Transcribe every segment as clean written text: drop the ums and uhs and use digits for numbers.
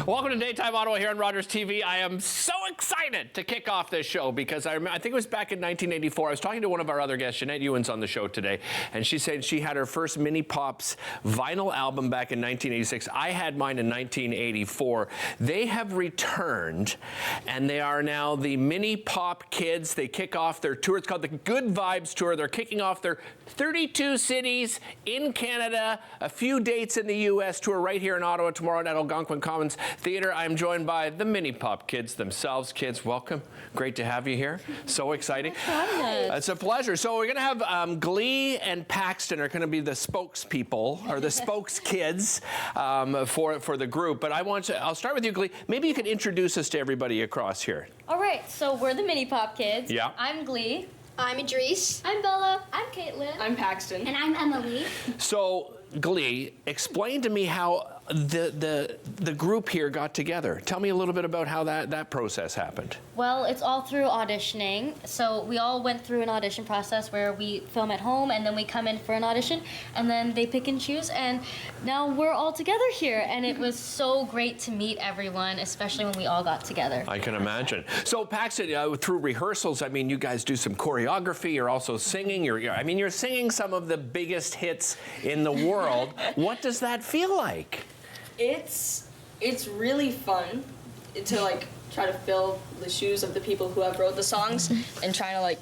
Welcome to Daytime Ottawa here on Rogers TV. I am so excited to kick off this show because I think it was back in 1984. I was talking to one of our other guests, Jeanette Ewan's on the show today, and she said she had her first Mini Pops vinyl album back in 1986. I had mine in 1984. They have returned, and they are now the Mini Pop Kids. They kick off their tour. It's called the Good Vibes Tour. They're kicking off their 32 cities in Canada, a few dates in the U.S. tour right here in Ottawa tomorrow at Algonquin Commons Theatre. I'm joined by the Mini Pop Kids themselves. Kids, welcome. Great to have you here. So exciting. It's a pleasure. So we're going to have Glee and Paxton are going to be the spokespeople or the spokes kids for the group. But I'll start with you, Glee. Maybe you could introduce us to everybody across here. All right. So we're the Mini Pop Kids. Yeah. I'm Glee. I'm Idris. I'm Bella. I'm Caitlin. I'm Paxton. And I'm Emily. So, Glee, explain to me how the group here got together. Tell me a little bit about how that process happened. Well, it's all through auditioning. So we all went through an audition process where we film at home and then we come in for an audition and then they pick and choose, and now we're all together here, and it was so great to meet everyone, especially when we all got together. I can imagine. So Paxton, through rehearsals, I mean, you guys do some choreography, you're also singing, you're singing some of the biggest hits in the world. What does that feel like? It's really fun to try to fill the shoes of the people who have wrote the songs and try to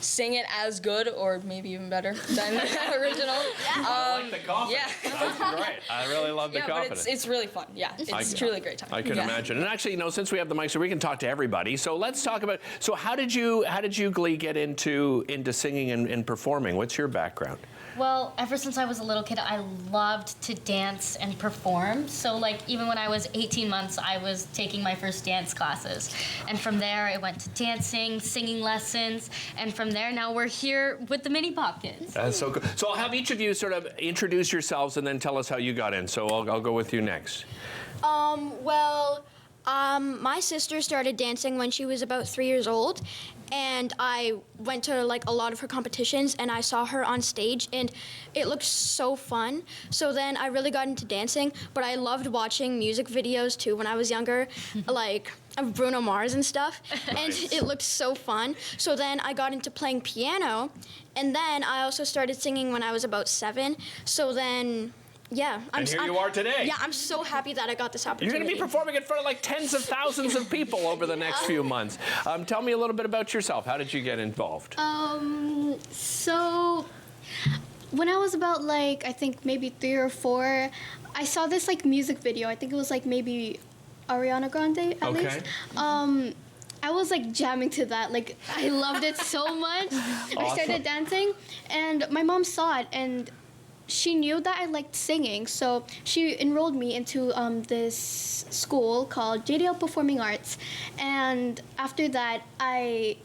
sing it as good or maybe even better than the original. I like the confidence. Yeah. That's great. I really love the confidence. But it's really fun. Yeah, it's truly a great time. I can imagine. And actually, since we have the mic, so we can talk to everybody. So let's talk about. So how did you Glee get into singing and performing? What's your background? Well, ever since I was a little kid, I loved to dance and perform. So even when I was 18 months, I was taking my first dance classes. And from there, I went to dancing, singing lessons, and from there, now we're here with the Mini Pop Kids. That's so cool. So I'll have each of you sort of introduce yourselves and then tell us how you got in. So I'll go with you next. My sister started dancing when she was about 3 years old, and I went to a lot of her competitions, and I saw her on stage, and it looked so fun. So then I really got into dancing, but I loved watching music videos too when I was younger, of Bruno Mars and stuff, and it looked so fun. So then I got into playing piano, and then I also started singing when I was about 7. So then, yeah. You are today. Yeah, I'm so happy that I got this opportunity. You're going to be performing in front of tens of thousands of people over the next few months. Tell me a little bit about yourself. How did you get involved? So when I was about I think maybe 3 or 4, I saw this music video. I think it was maybe Ariana Grande at least. I was jamming to that. I loved it so much. Awesome. I started dancing, and my mom saw it, and she knew that I liked singing, so she enrolled me into this school called JDL Performing Arts, and after that, I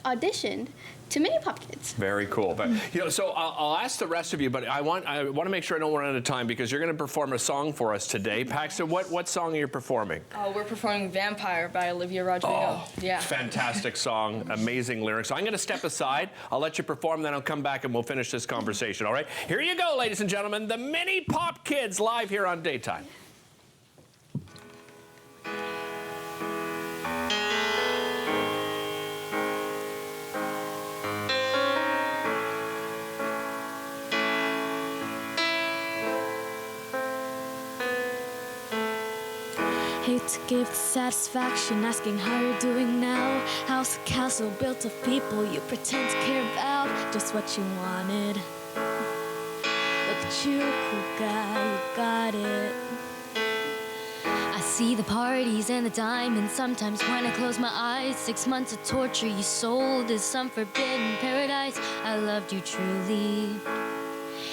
auditioned to Mini Pop Kids. Very cool. But so I'll ask the rest of you, but I want to make sure I don't run out of time because you're going to perform a song for us today. Paxton, what song are you performing? We're performing "Vampire" by Olivia Rodrigo. Oh, yeah. Fantastic song, amazing lyrics. So I'm going to step aside. I'll let you perform, then I'll come back and we'll finish this conversation. All right? Here you go, ladies and gentlemen, the Mini Pop Kids live here on Daytime. Hate to give the satisfaction, asking how you're doing now. House, castle built of people you pretend to care about. Just what you wanted. Look at you, cool guy, you got it. I see the parties and the diamonds sometimes when I close my eyes. 6 months of torture you sold as some forbidden paradise. I loved you truly.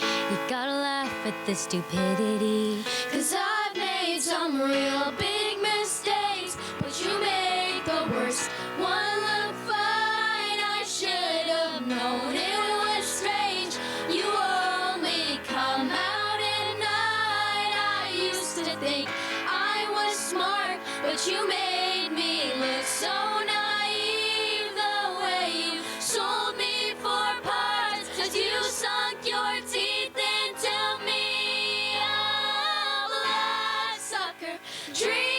You gotta laugh at this stupidity. 'Cause I've made some real big mistakes, but you make the worst one look fine. I should have known it was strange. You only come out at night. I used to think I was smart, but you made me look so naive. The way you sold me for parts, 'cause you sunk your teeth into me. I'm a bloodsucker. Dream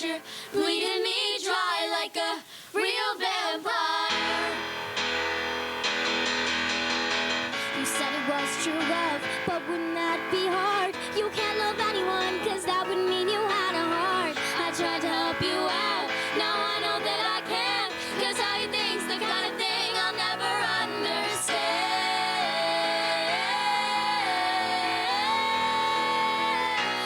crusher, bleeding me dry like a real vampire. You said it was true love, but wouldn't that be hard? You can't love anyone, cause that would mean you had a heart. I tried to help you out, now I know that I can't, cause how you think's the kind of thing I'll never understand.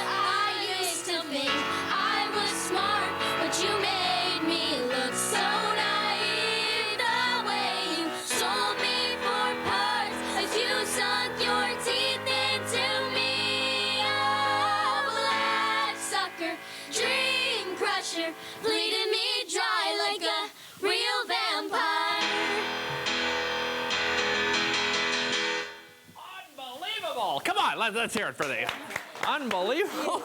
I used to think I was smart, but you made me look so naive. The way you sold me for parts as you sunk your teeth into me. Oh, bloodsucker, dream crusher, bleeding me dry like a real vampire. Unbelievable. Come on, let's hear it for the unbelievable.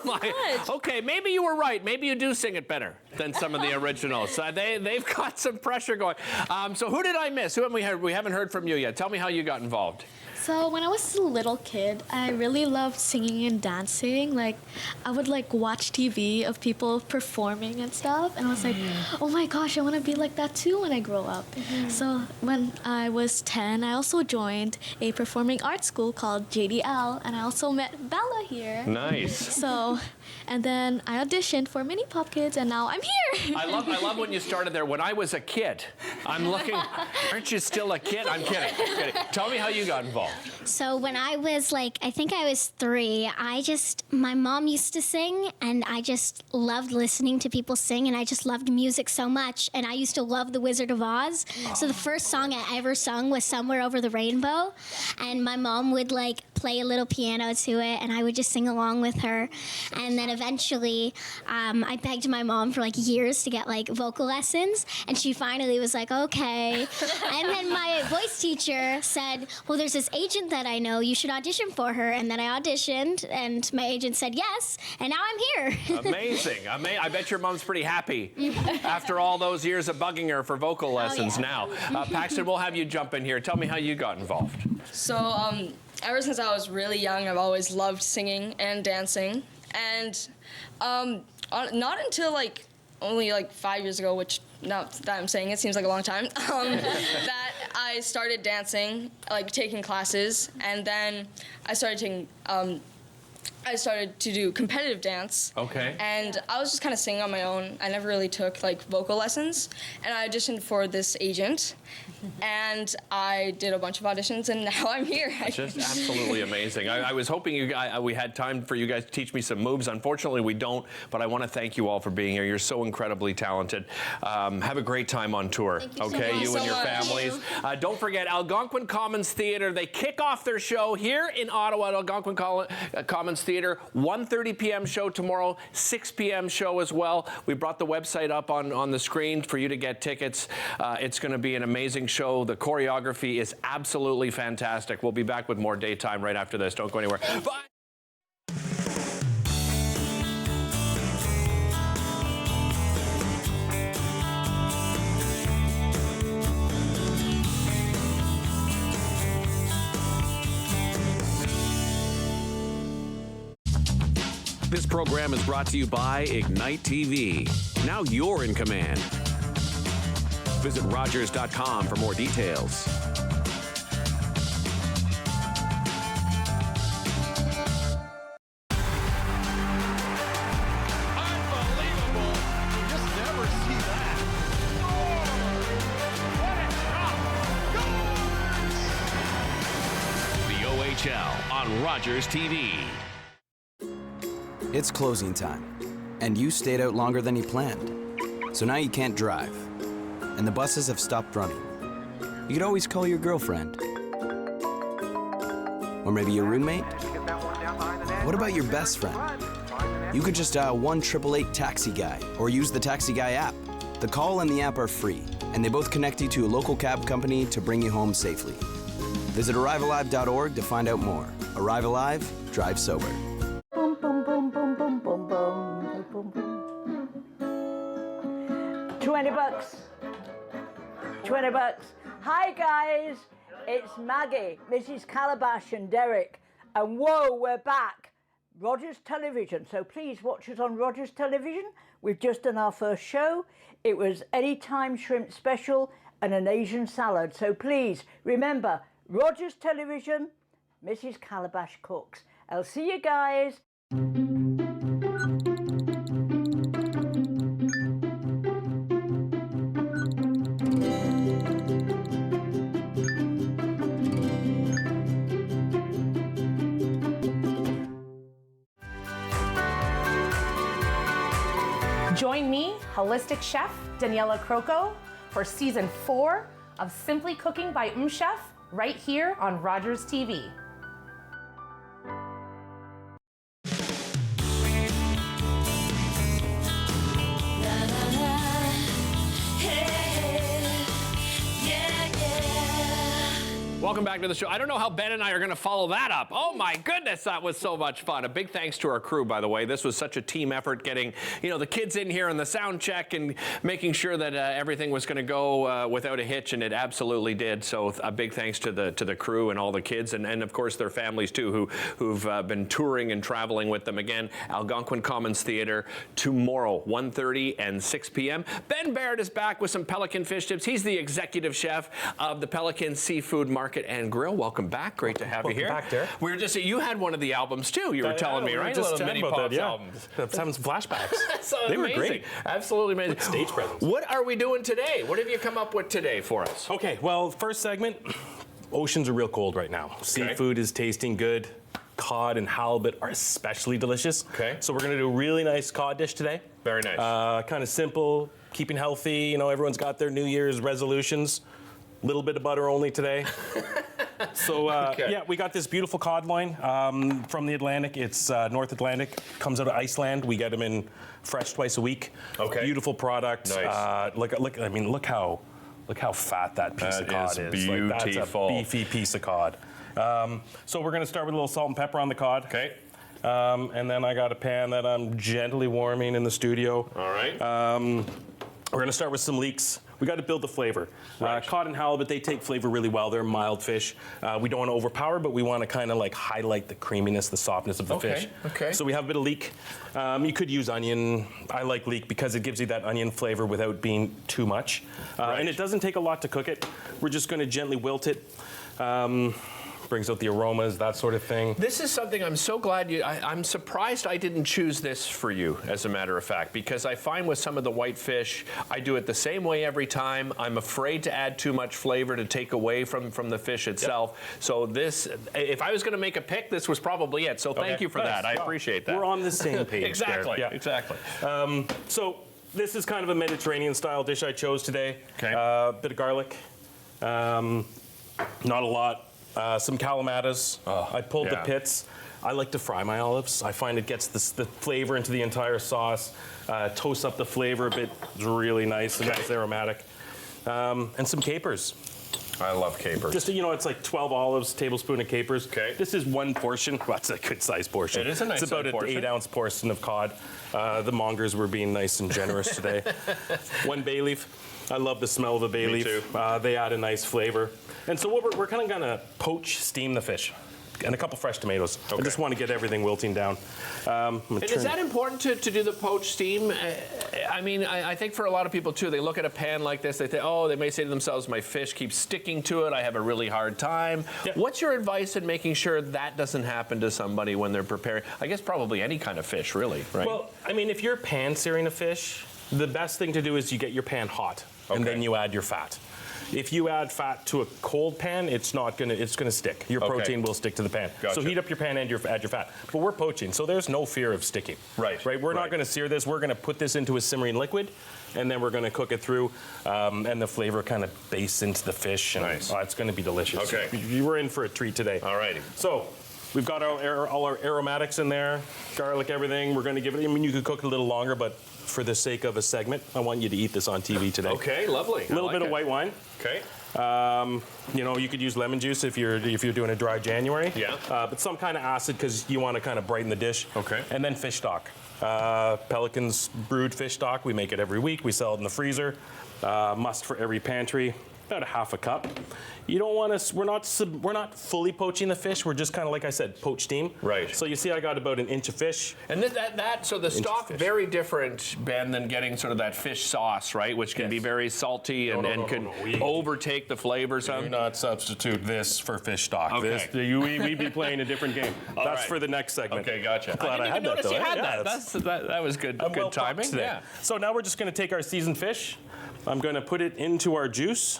Okay, maybe you were right. Maybe you do sing it better than some of the originals. They've got some pressure going. So who did I miss? Who have we heard? We haven't heard from you yet. Tell me how you got involved. So when I was a little kid, I really loved singing and dancing. Like, I would like watch TV of people performing and stuff, and I was like, oh my gosh, I want to be like that too when I grow up. So when I was 10, I also joined a performing arts school called JDL, and I also met Bella here. Nice. So, and then I auditioned for Mini Pop Kids, and now I'm here. I love when you started there. When I was a kid, I'm looking. Aren't you still a kid? I'm kidding. Tell me how you got involved. So when I was like, I think I was 3, my mom used to sing, and I just loved listening to people sing, and I just loved music so much, and I used to love The Wizard of Oz. So the first song I ever sung was Somewhere Over the Rainbow, and my mom would like play a little piano to it, and I would just sing along with her. And then eventually, I begged my mom for like years to get like vocal lessons, and she finally was like, okay. And then my voice teacher said, well, there's this agent that I know, you should audition for her. And then I auditioned, and my agent said yes, and now I'm here. Amazing. I bet your mom's pretty happy after all those years of bugging her for vocal lessons now. Paxton, we'll have you jump in here. Tell me how you got involved. So, ever since I was really young, I've always loved singing and dancing. And not until like only like 5 years ago, which now that I'm saying it seems like a long time, that I started dancing, like taking classes, and then I started to do competitive dance. Okay. And I was just kind of singing on my own. I never really took like vocal lessons. And I auditioned for this agent. And I did a bunch of auditions, and now I'm here. Just absolutely amazing. I was hoping we had time for you guys to teach me some moves. Unfortunately, we don't, but I want to thank you all for being here. You're so incredibly talented. Have a great time on tour, okay? You and your families. Don't forget, Algonquin Commons Theatre. They kick off their show here in Ottawa at Algonquin Commons Theatre. 1:30 p.m. show tomorrow, 6 p.m. show as well. We brought the website up on the screen for you to get tickets. It's going to be an amazing show. The choreography is absolutely fantastic. We'll be back with more daytime right after this. Don't go anywhere. Bye. This program is brought to you by Ignite TV. Now you're in command. Visit Rogers.com for more details. Unbelievable. You just never see that. What a shot. The OHL on Rogers TV. It's closing time, and you stayed out longer than you planned. So now you can't drive, and the buses have stopped running. You could always call your girlfriend. Or maybe your roommate? What about your best friend? You could just dial 1-888 Taxi Guy or use the Taxi Guy app. The call and the app are free, and they both connect you to a local cab company to bring you home safely. Visit arrivealive.org to find out more. Arrive Alive, drive sober. Boom, boom, boom, boom, boom, boom, boom, boom, boom. 20 bucks. 20 bucks. Hi guys, it's Maggie, Mrs. Calabash and Derek. And whoa, we're back. Rogers Television. So please watch us on Rogers Television. We've just done our first show. It was Anytime Shrimp Special and an Asian salad. So please remember, Rogers Television, Mrs. Calabash Cooks. I'll see you guys. Join me, holistic chef Daniela Croco, for season 4 of Simply Cooking by Chef, right here on Rogers TV. Welcome back to the show. I don't know how Ben and I are going to follow that up. Oh my goodness, that was so much fun. A big thanks to our crew, by the way. This was such a team effort, getting the kids in here and the sound check and making sure that everything was going to go without a hitch, and it absolutely did. So a big thanks to the crew and all the kids, and of course their families too, who've been touring and traveling with them. Again, Algonquin Commons Theatre tomorrow, 1:30 and 6 p.m. Ben Barrett is back with some Pelican fish tips. He's the executive chef of the Pelican Seafood Market and Grill. Welcome back. Great to have you here. Back there. We were just you had one of the albums too. You were telling me, right? Just Little mini pops albums. Having some flashbacks. So they amazing. were great. Absolutely amazing. Like stage presence. What are we doing today? What have you come up with today for us? Okay, well, first segment, oceans are real cold right now. Seafood is tasting good. Cod and halibut are especially delicious. Okay. So we're gonna do a really nice cod dish today. Very nice. Kind of simple, keeping healthy. Everyone's got their New Year's resolutions. Little bit of butter only today. So yeah, we got this beautiful cod loin from the Atlantic. It's North Atlantic. Comes out of Iceland. We get them in fresh twice a week. Okay. Beautiful product. Nice. Look how fat that piece of cod is. Beautiful. Like, that's a beefy piece of cod. So we're gonna start with a little salt and pepper on the cod. Okay. And then I got a pan that I'm gently warming in the studio. All right. We're gonna start with some leeks. We got to build the flavor. Right. Cod and halibut, they take flavor really well. They're mild fish. We don't want to overpower, but we want to kind of like highlight the creaminess, the softness of the fish. Okay. So we have a bit of leek. You could use onion. I like leek because it gives you that onion flavor without being too much. And it doesn't take a lot to cook it. We're just going to gently wilt it. Brings out the aromas, that sort of thing. This is something I'm so glad I'm surprised I didn't choose this for you, as a matter of fact, because I find with some of the white fish, I do it the same way every time. I'm afraid to add too much flavor to take away from the fish itself. Yep. So this, if I was going to make a pick, this was probably it. So thank you for that. I appreciate that. We're on the same page. Exactly. Yeah. Exactly. So this is kind of a Mediterranean style dish I chose today. Okay. Bit of garlic. Not a lot. Some calamatas. I pulled the pits. I like to fry my olives. I find it gets the flavor into the entire sauce. Toasts up the flavor a bit. It's really nice and nice aromatic. And some capers. I love capers. Just, it's like 12 olives, tablespoon of capers. Okay. This is one portion. Well, it's a good sized portion. It is a nice It's about an portion. 8-ounce portion of cod. The mongers were being nice and generous today. One bay leaf. I love the smell of a bay leaf. Too. They add a nice flavor. And so what we're kind of gonna poach, steam the fish. And a couple fresh tomatoes. Okay. I just want to get everything wilting down. And is that important to do the poached steam? I mean, I think for a lot of people too, they look at a pan like this, they think, oh, they may say to themselves, my fish keeps sticking to it, I have a really hard time. Yeah. What's your advice in making sure that doesn't happen to somebody when they're preparing? I guess probably any kind of fish, really, right? Well, I mean, if you're pan searing a fish, the best thing to do is you get your pan hot, and then you add your fat. If you add fat to a cold pan, it's gonna stick. Your protein will stick to the pan. Gotcha. So heat up your pan and add your fat. But we're poaching, so there's no fear of sticking. Right. We're not gonna sear this. We're gonna put this into a simmering liquid, and then we're gonna cook it through, and the flavor kind of base into the fish. And, Nice. it's gonna be delicious. Okay. You were in for a treat today. All righty. So we've got all our aromatics in there, garlic, everything. We're gonna give it, you could cook it a little longer, but for the sake of a segment, I want you to eat this on TV today. Okay, lovely. A little bit of white wine. Okay. You could use lemon juice if you're doing a dry January. Yeah. But some kind of acid because you want to kind of brighten the dish. Okay. And then fish stock. Pelican's brewed fish stock. We make it every week. We sell it in the freezer. Must for every pantry. about a half a cup. You don't want to, we're not fully poaching the fish. We're just kind of, like I said, poach steam. Right. So you see I got about an inch of fish. And so the stock, very different, Ben, than getting sort of that fish sauce, right? Which can be very salty and can overtake the flavor some. Do not substitute this for fish stock. Okay. We'd be playing a different game. That's for the next segment. Okay, gotcha. Glad I had that, though. You had that. That was good. Good timing. Yeah. So now we're just going to take our seasoned fish. I'm going to put it into our juice.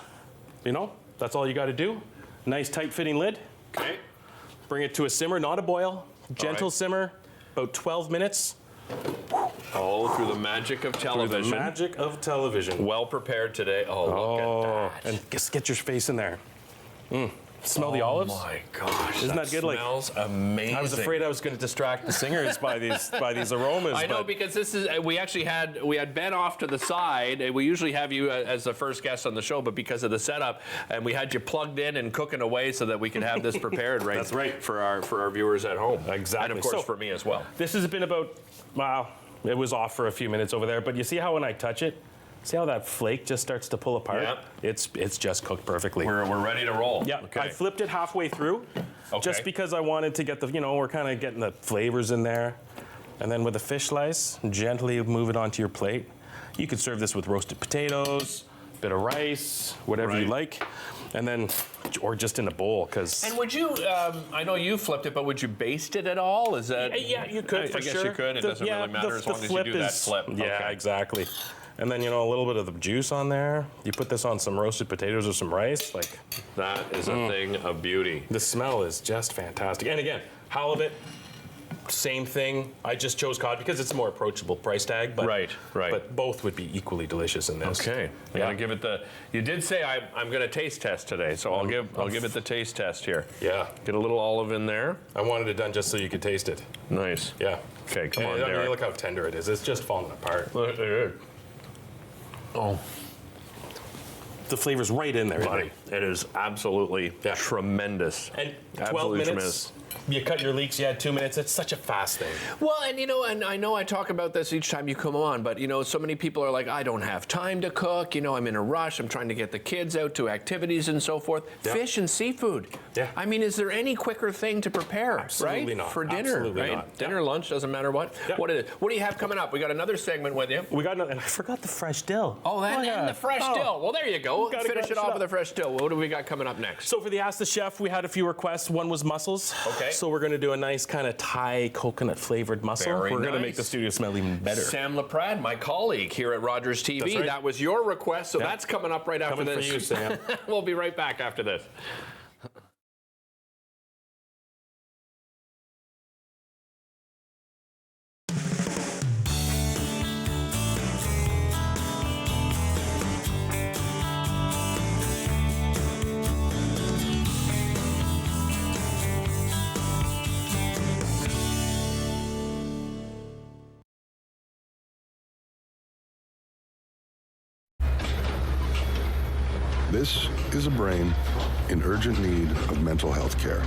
You know, that's all you got to do. Nice tight fitting lid. Okay. Bring it to a simmer, not a boil. Gentle simmer, about 12 minutes. Oh, through the magic of television. Through the magic of television. Well prepared today. Oh, look at that. And just get your face in there. Smell the olives? Oh my gosh. Isn't that good? Smells amazing. I was afraid I was going to distract the singers by these aromas. I know, because this is, we had Ben off to the side. We usually have you as the first guest on the show, but because of the setup, and we had you plugged in and cooking away so that we could have this prepared right. That's right. For our viewers at home. Exactly. And of course for me as well. This has been about, wow, it was off for a few minutes over there, but you see how when I touch it, see how that flake just starts to pull apart? Yep. It's just cooked perfectly. We're ready to roll. Yeah. Okay. I flipped it halfway through, just because I wanted to get the, we're kind of getting the flavors in there. And then with a fish slice, gently move it onto your plate. You could serve this with roasted potatoes, bit of rice, whatever you like. And then, or just in a bowl, because. And would you? I know you flipped it, but would you baste it at all? Is that? Yeah, you could. I guess you could. It doesn't really matter as long as you do that flip. Yeah, exactly. And then, a little bit of the juice on there. You put this on some roasted potatoes or some rice. Like that is a thing of beauty. The smell is just fantastic. And again, halibut, same thing. I just chose cod because it's a more approachable price tag. But, right. But both would be equally delicious in this. Okay. I gotta give it the. You did say I'm gonna taste test today, so I'll give it the taste test here. Yeah. Get a little olive in there. I wanted it done just so you could taste it. Nice. Yeah. Okay. Come on, Derek. Derek. Look how tender it is. It's just falling apart. Oh. The flavor's right in there, buddy. It is absolutely tremendous. And 12 absolutely minutes. Tremendous. You cut your leeks, you had 2 minutes. It's such a fast thing. Well, and I know I talk about this each time you come on, but so many people are like, I don't have time to cook. I'm in a rush. I'm trying to get the kids out to activities and so forth. Yeah. Fish and seafood. Yeah. I mean, is there any quicker thing to prepare? Absolutely right? not. For dinner, Absolutely right? not. Dinner, lunch, doesn't matter what. Yeah. What is it? What do you have coming up? We got another segment with you. We got another, and I forgot the fresh dill. Oh, and the fresh dill. Well, there you go. Finish it off with the fresh dill. What do we got coming up next? So for the Ask the Chef, we had a few requests. One was mussels. Okay. So we're going to do a nice kind of Thai coconut flavored mussel. Very We're going to nice. make the studio smell even better. Sam LaPrade, my colleague here at Rogers TV. That's right. That was your request, so that's coming up right after Coming this. for you, Sam. We'll be right back after this. This is a brain in urgent need of mental health care.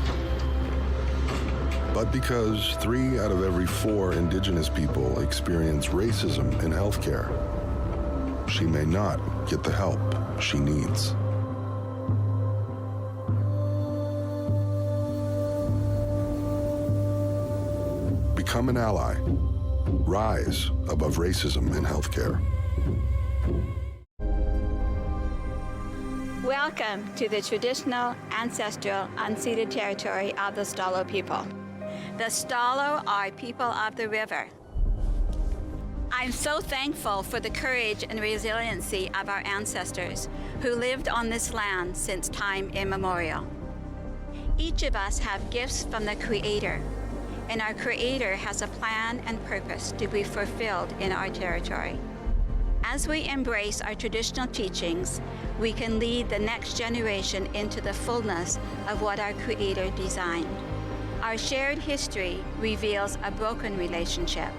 But because 3 out of every 4 Indigenous people experience racism in healthcare, she may not get the help she needs. Become an ally. Rise above racism in healthcare. Welcome to the traditional, ancestral, unceded territory of the Stalo people. The Stalo are people of the river. I'm so thankful for the courage and resiliency of our ancestors who lived on this land since time immemorial. Each of us have gifts from the Creator, and our Creator has a plan and purpose to be fulfilled in our territory. As we embrace our traditional teachings, we can lead the next generation into the fullness of what our Creator designed. Our shared history reveals a broken relationship,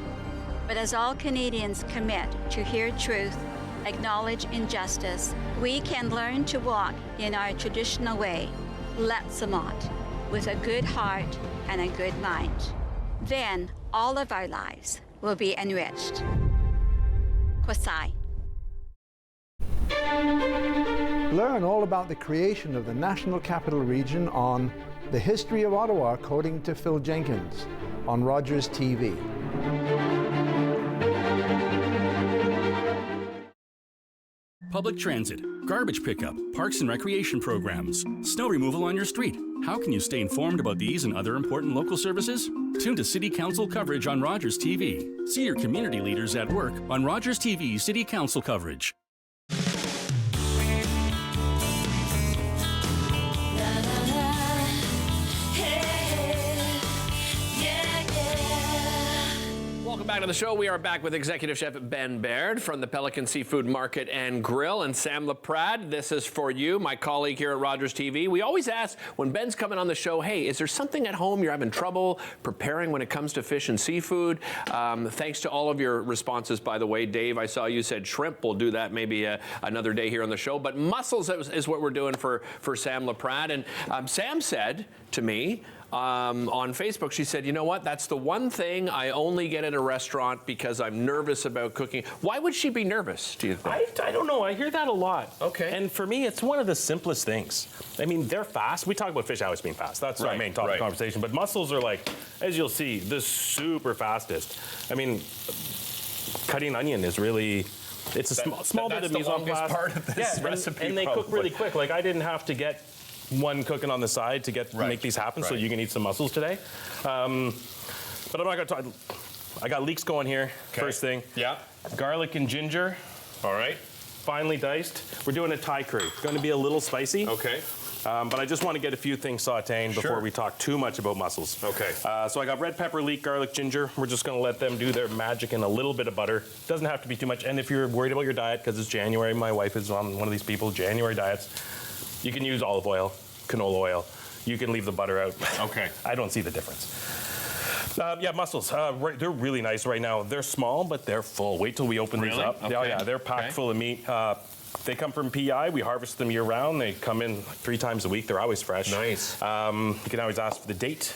but as all Canadians commit to hear truth, acknowledge injustice, we can learn to walk in our traditional way, Letsamot, with a good heart and a good mind. Then all of our lives will be enriched. Kwasai. Learn all about the creation of the National Capital Region on The History of Ottawa, according to Phil Jenkins, on Rogers TV. Public transit, garbage pickup, parks and recreation programs, snow removal on your street. How can you stay informed about these and other important local services? Tune to City Council coverage on Rogers TV. See your community leaders at work on Rogers TV City Council coverage. Welcome back to the show. We are back with Executive Chef Ben Baird from the Pelican Seafood Market and Grill, and Sam LaPrade. This is for you, my colleague here at Rogers TV. We always ask when Ben's coming on the show, hey, is there something at home you're having trouble preparing when it comes to fish and seafood? Thanks to all of your responses, by the way. Dave, I saw you said shrimp. We'll do that maybe another day here on the show. But mussels is what we're doing for Sam LaPrade. And Sam said to me, on Facebook, she said, you know what, that's the one thing I only get at a restaurant because I'm nervous about cooking. Why would she be nervous, do you think? I don't know. I hear that a lot. Okay. And for me, it's one of the simplest things. I mean, they're fast. We talk about fish always being fast. That's our main topic of conversation. But mussels are like, as you'll see, the super fastest. I mean, cutting onion is really... It's a small bit of mise en place. Part of this recipe, and they cook really quick. Like, I didn't have to get one cooking on the side to make these happen, so you can eat some mussels today. But I'm not gonna talk. I got leeks going here. First thing. Yeah. Garlic and ginger. All right. Finely diced. We're doing a Thai curry. It's going to be a little spicy. Okay. But I just want to get a few things sauteing before we talk too much about mussels. Okay. So I got red pepper, leek, garlic, ginger. We're just going to let them do their magic in a little bit of butter. Doesn't have to be too much. And if you're worried about your diet, because it's January, my wife is on one of these people, January diets, you can use olive oil, canola oil. You can leave the butter out. Okay. I don't see the difference. Yeah, mussels. They're really nice right now. They're small, but they're full. Wait till we open these up. Okay. Oh, yeah, they're packed full of meat. They come from PI. We harvest them year round. They come in 3 times a week. They're always fresh. Nice. You can always ask for the date.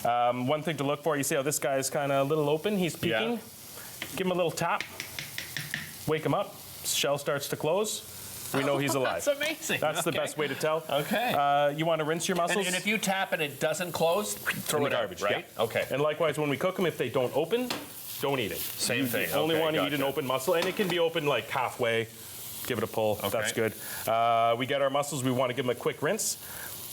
One thing to look for, you see how this guy's kind of a little open? He's peeking. Yeah. Give him a little tap. Wake him up. Shell starts to close. We know he's alive. That's amazing. That's the best way to tell. Okay. You want to rinse your mussels? And if you tap and it doesn't close, throw in it the garbage, out, right? Yeah. Okay. And likewise, when we cook them, if they don't open, don't eat it. Same thing. You only want to eat an open mussel, and it can be open like halfway. Give it a pull. Okay. That's good. We get our mussels. We want to give them a quick rinse.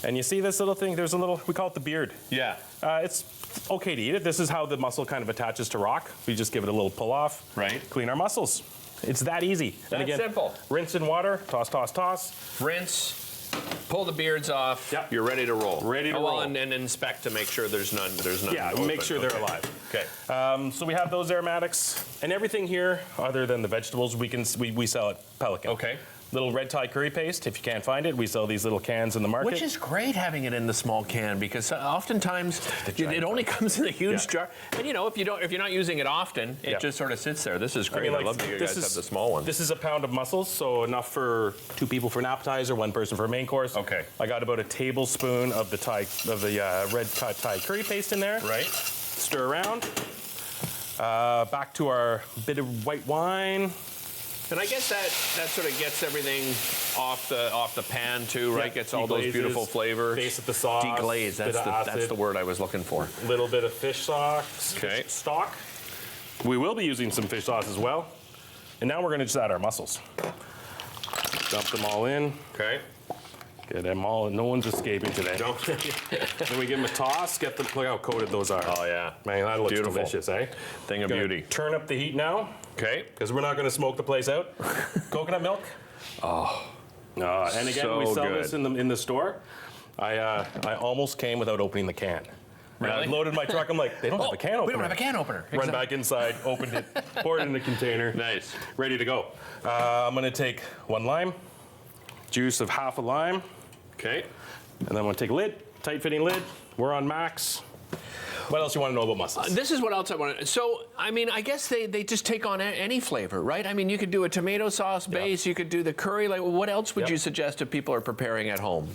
And you see this little thing? There's a little, we call it the beard. Yeah. It's okay to eat it. This is how the mussel kind of attaches to rock. We just give it a little pull off. Right. Clean our mussels. It's that easy. That's and again, simple. Rinse in water. Toss, toss, toss. Rinse. Pull the beards off. Yep. You're ready to roll. Ready to roll. And inspect to make sure there's none. Yeah, open. make sure they're alive. Okay. So we have those aromatics and everything here, other than the vegetables, we sell at Pelican. Okay. Little red Thai curry paste. If you can't find it, we sell these little cans in the market. Which is great having it in the small can, because oftentimes it only comes in a huge jar. And you know, if you're not using it often, it just sort of sits there. This is great. I love that you guys have the small one. This is a pound of mussels, so enough for 2 people for an appetizer, 1 person for a main course. Okay. I got about a tablespoon of the red Thai curry paste in there. Right. Stir around. Back to our bit of white wine. And I guess that sort of gets everything off the pan too, right? Gets all those beautiful flavors. Base of the sauce. Deglaze. That's the word I was looking for. A little bit of fish sauce. Okay. Fish stock. We will be using some fish sauce as well. And now we're going to just add our mussels. Dump them all in. Okay. Get them all. No one's escaping today. Then we give them a toss. Look how coated those are. Oh yeah. Man, that looks beautiful. Delicious, eh? Thing of beauty. Turn up the heat now. Okay. Because we're not going to smoke the place out. Coconut milk. Oh. And again, so we sell good. this in the store. I almost came without opening the can. Really? I loaded my truck. I'm like, they don't have a can opener. We don't have a can opener. Run back inside, opened it, poured it in the container. Nice. Ready to go. I'm going to take 1 lime, juice of half a lime. Okay. And then I'm going to take a lid, tight-fitting lid. We're on max. What else you want to know about mussels? This is what else I want to. So, I mean, I guess they just take on any flavor, right? I mean, you could do a tomato sauce base. You could do the curry. Like, what else would you suggest if people are preparing at home?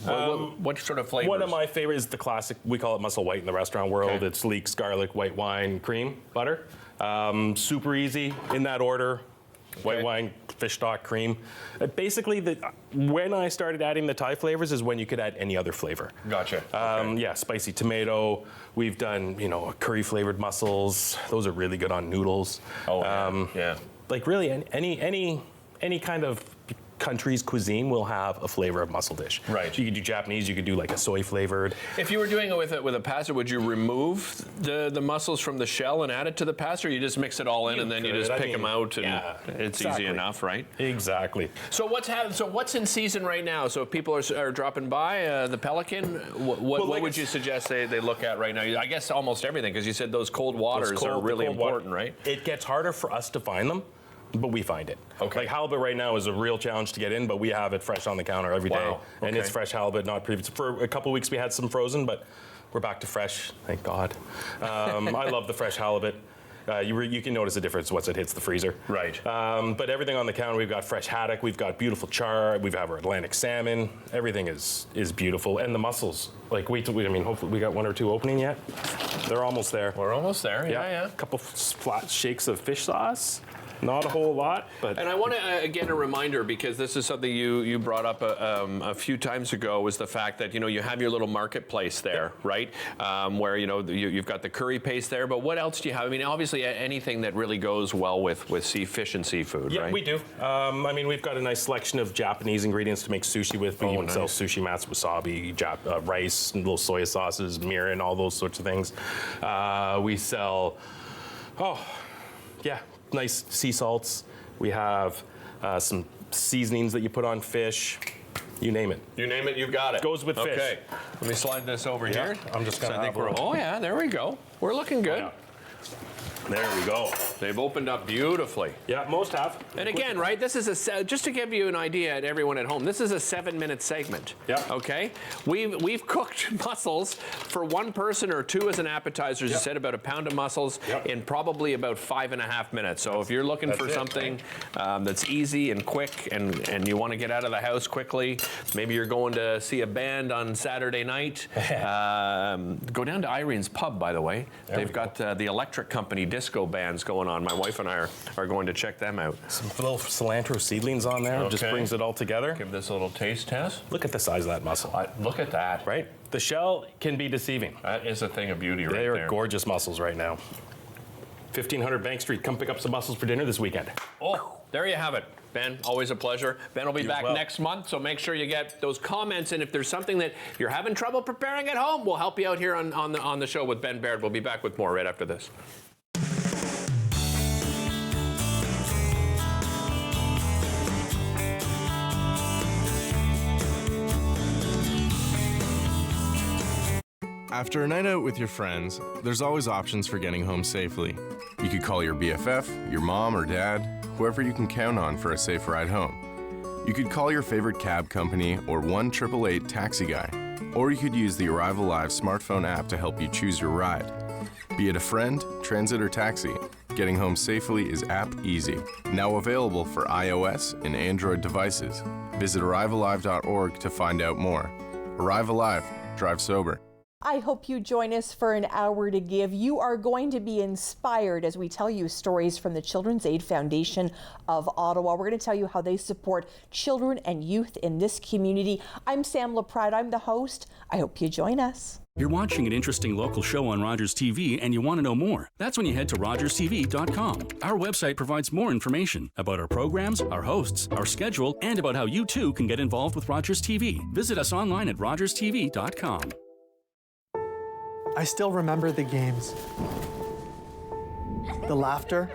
What sort of flavors? One of my favorites is the classic. We call it mussel white in the restaurant world. Okay. It's leeks, garlic, white wine, cream, butter. Super easy in that order. white wine, fish stock, cream. Basically, when I started adding the Thai flavors is when you could add any other flavor. Gotcha. Yeah, spicy tomato. We've done, curry flavored mussels. Those are really good on noodles. Oh, yeah. Like really, any kind of country's cuisine will have a flavor of mussel dish. Right. You could do Japanese. You could do like a soy flavored. If you were doing it with a pasta, would you remove the mussels from the shell and add it to the pasta, or you just mix it all in and then you just pick them out and it's easy enough, right? Exactly. So what's in season right now? So if people are dropping by the Pelican, what would you suggest they look at right now? I guess almost everything, because you said those cold waters are really important, right? It gets harder for us to find them, but we find it. Okay. Like halibut right now is a real challenge to get in, but we have it fresh on the counter every day. Wow. And Okay. it's fresh halibut, not previous. For a couple weeks we had some frozen, but we're back to fresh, thank God. I love the fresh halibut. You can notice a difference once it hits the freezer. Right. But everything on the counter, we've got fresh haddock, we've got beautiful char, we have our Atlantic salmon. Everything is beautiful. And the mussels, like hopefully we got 1 or 2 opening yet. They're almost there. We're almost there, yeah. A couple flat shakes of fish sauce. Not a whole lot, but... And I want to, again, a reminder, because this is something you brought up a few times ago, was the fact that, you have your little marketplace there, right? Where, you've got the curry paste there, but what else do you have? I mean, obviously, anything that really goes well with fish and seafood, right? Yeah, we do. We've got a nice selection of Japanese ingredients to make sushi with. We even sell sushi mats, wasabi, rice, little soy sauces, mirin, all those sorts of things. We sell... nice sea salts. We have some seasonings that you put on fish. You name it. You name it, you've got it. Goes with fish. Okay. Let me slide this over here. I'm just going to there we go. We're looking good. Yeah. There we go. They've opened up beautifully. Yeah, most have. And again, right, this is just to give you an idea, everyone at home, this is a 7-minute segment. Yeah. Okay? We've cooked mussels for one person or two as an appetizer, as you said, about a pound of mussels in probably about 5.5 minutes. So if you're looking for something that's easy and quick and you want to get out of the house quickly, maybe you're going to see a band on Saturday night, go down to Irene's Pub, by the way. They've got the Electric Company disco bands going on. My wife and I are going to check them out. Some little cilantro seedlings on there. Just brings it all together. Give this a little taste test. Look at the size of that mussel. Look at that. Right? The shell can be deceiving. That is a thing of beauty right there. They are gorgeous mussels right now. 1500 Bank Street. Come pick up some mussels for dinner this weekend. Oh, there you have it. Ben, always a pleasure. Ben will be back next month, so make sure you get those comments. And if there's something that you're having trouble preparing at home, we'll help you out here on the show with Ben Baird. We'll be back with more right after this. After a night out with your friends, there's always options for getting home safely. You could call your BFF, your mom or dad, whoever you can count on for a safe ride home. You could call your favorite cab company or 1-888 taxi guy. Or you could use the Arrival Live smartphone app to help you choose your ride. Be it a friend, transit, or taxi, getting home safely is app easy. Now available for iOS and Android devices. Visit arrivallive.org to find out more. Arrival Live. Drive sober. I hope you join us for an hour to give. You are going to be inspired as we tell you stories from the Children's Aid Foundation of Ottawa. We're going to tell you how they support children and youth in this community. I'm Sam LaPrade. I'm the host. I hope you join us. You're watching an interesting local show on Rogers TV and you want to know more. That's when you head to rogerstv.com. Our website provides more information about our programs, our hosts, our schedule, and about how you too can get involved with Rogers TV. Visit us online at rogerstv.com. I still remember the games. The laughter,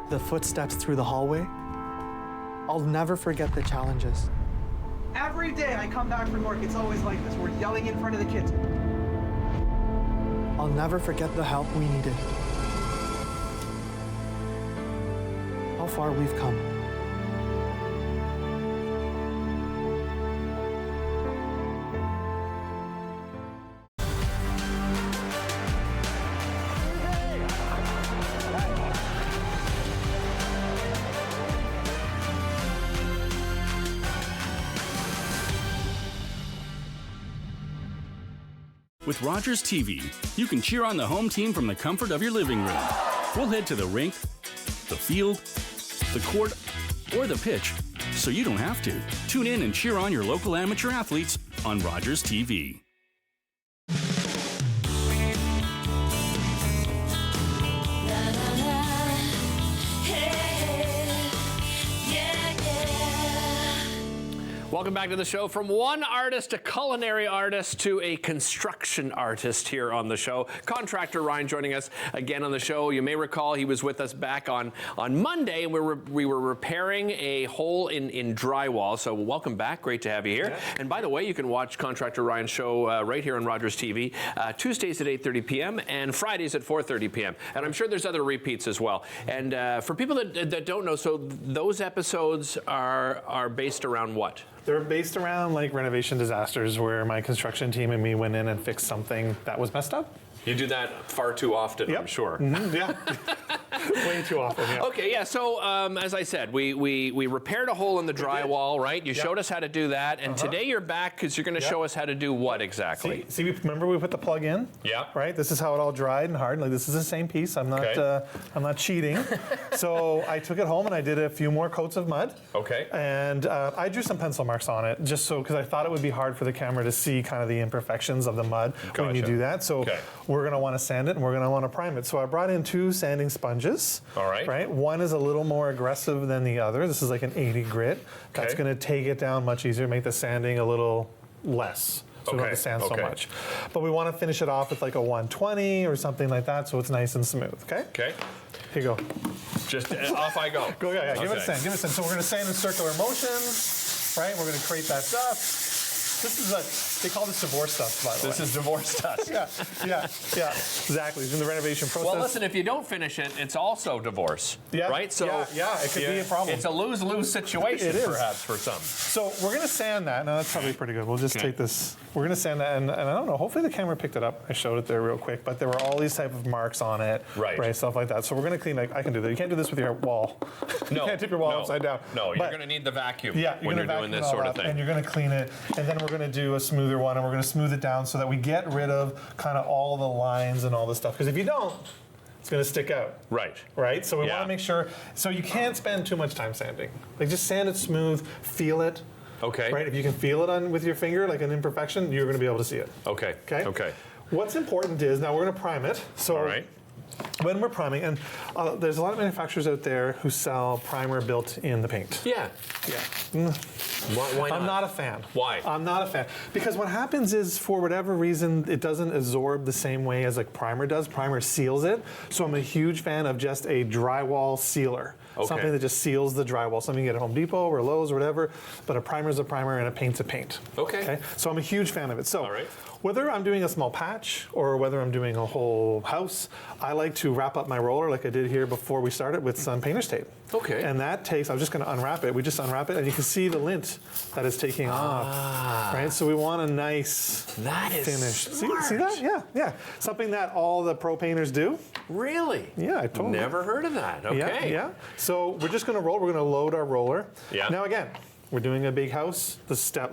the footsteps through the hallway. I'll never forget the challenges. Every day I come back from work, it's always like this. We're yelling in front of the kids. I'll never forget the help we needed. How far we've come. With Rogers TV, you can cheer on the home team from the comfort of your living room. We'll head to the rink, the field, the court, or the pitch, so you don't have to. Tune in and cheer on your local amateur athletes on Rogers TV. Welcome back to the show. From one artist, a culinary artist, to a construction artist here on the show. Contractor Ryan joining us again on the show. You may recall he was with us back on Monday, and we were repairing a hole in drywall. So welcome back. Great to have you here. Yeah. And by the way, you can watch Contractor Ryan's show right here on Rogers TV, Tuesdays at 8:30 p.m. and Fridays at 4:30 p.m. And I'm sure there's other repeats as well. And for people that don't know, so those episodes are based around what? They're based around like renovation disasters where my construction team and me went in and fixed something that was messed up. You do that far too often, I'm sure. Mm-hmm, yeah. Way too often, yeah. Okay, yeah, so as I said, we repaired a hole in the drywall, right? You showed us how to do that, and today you're back because you're going to show us how to do what exactly? See, remember we put the plug in? Yeah. Right? This is how it all dried and hardened. Like, this is the same piece. I'm not cheating. So I took it home and I did a few more coats of mud. Okay. And I drew some pencil marks on it, just so, because I thought it would be hard for the camera to see kind of the imperfections of the mud when you do that. So we're going to want to sand it and we're going to want to prime it. So I brought in 2 sanding sponges. All right. Right? One is a little more aggressive than the other. This is like an 80 grit. That's going to take it down much easier, make the sanding a little less. So we don't have to sand so much. But we want to finish it off with like a 120 or something like that so it's nice and smooth. Okay? Okay. Here you go. Just off I go. Go, yeah. Give it a sand. Give it a sand. So we're going to sand in circular motions. Right? We're going to create that stuff. This is they call this divorce stuff, by the way. This is divorce dust. yeah, exactly. It's in the renovation process. Well, listen, if you don't finish it, it's also divorce. Yeah. Right? So yeah, it could be a problem. It's a lose-lose situation, perhaps, for some. So we're going to sand that. Now, that's probably pretty good. We'll just take this. We're going to sand that, and I don't know. Hopefully the camera picked it up. I showed it there real quick, but there were all these type of marks on it. Right, stuff like that. So we're going to clean it. I can do that. You can't do this with your wall. No. You can't tip your wall upside down. No, you're going to need the vacuum when you're doing this all sort of up, thing. And you're going to clean it, and then we're going to do a smoother one, and we're going to smooth it down so that we get rid of kind of all the lines and all this stuff. Because if you don't, it's going to stick out. Right? So we want to make sure. So you can't spend too much time sanding. Like, just sand it smooth, feel it. Okay. Right? If you can feel it with your finger, like an imperfection, you're going to be able to see it. Okay. Okay. What's important is, now we're going to prime it. So all right. When we're priming, and there's a lot of manufacturers out there who sell primer built in the paint. Yeah. Why not? I'm not a fan. Why? I'm not a fan. Because what happens is, for whatever reason, it doesn't absorb the same way as like primer does. Primer seals it. So I'm a huge fan of just a drywall sealer. Okay. Something that just seals the drywall. Something you get at Home Depot or Lowe's or whatever. But a primer is a primer and a paint's a paint. Okay. So I'm a huge fan of it. So all right. Whether I'm doing a small patch or whether I'm doing a whole house, I like to wrap up my roller like I did here before we started with some painter's tape. Okay. And that takes, I'm just going to unwrap it. We just unwrap it and you can see the lint that is taking off. Right? So we want a nice finish. Smart. See that? Yeah. Something that all the pro painters do. Really? Yeah, I totally. Never heard of that. Okay. Yeah. So we're just going to roll. We're going to load our roller. Yeah. Now again, we're doing a big house,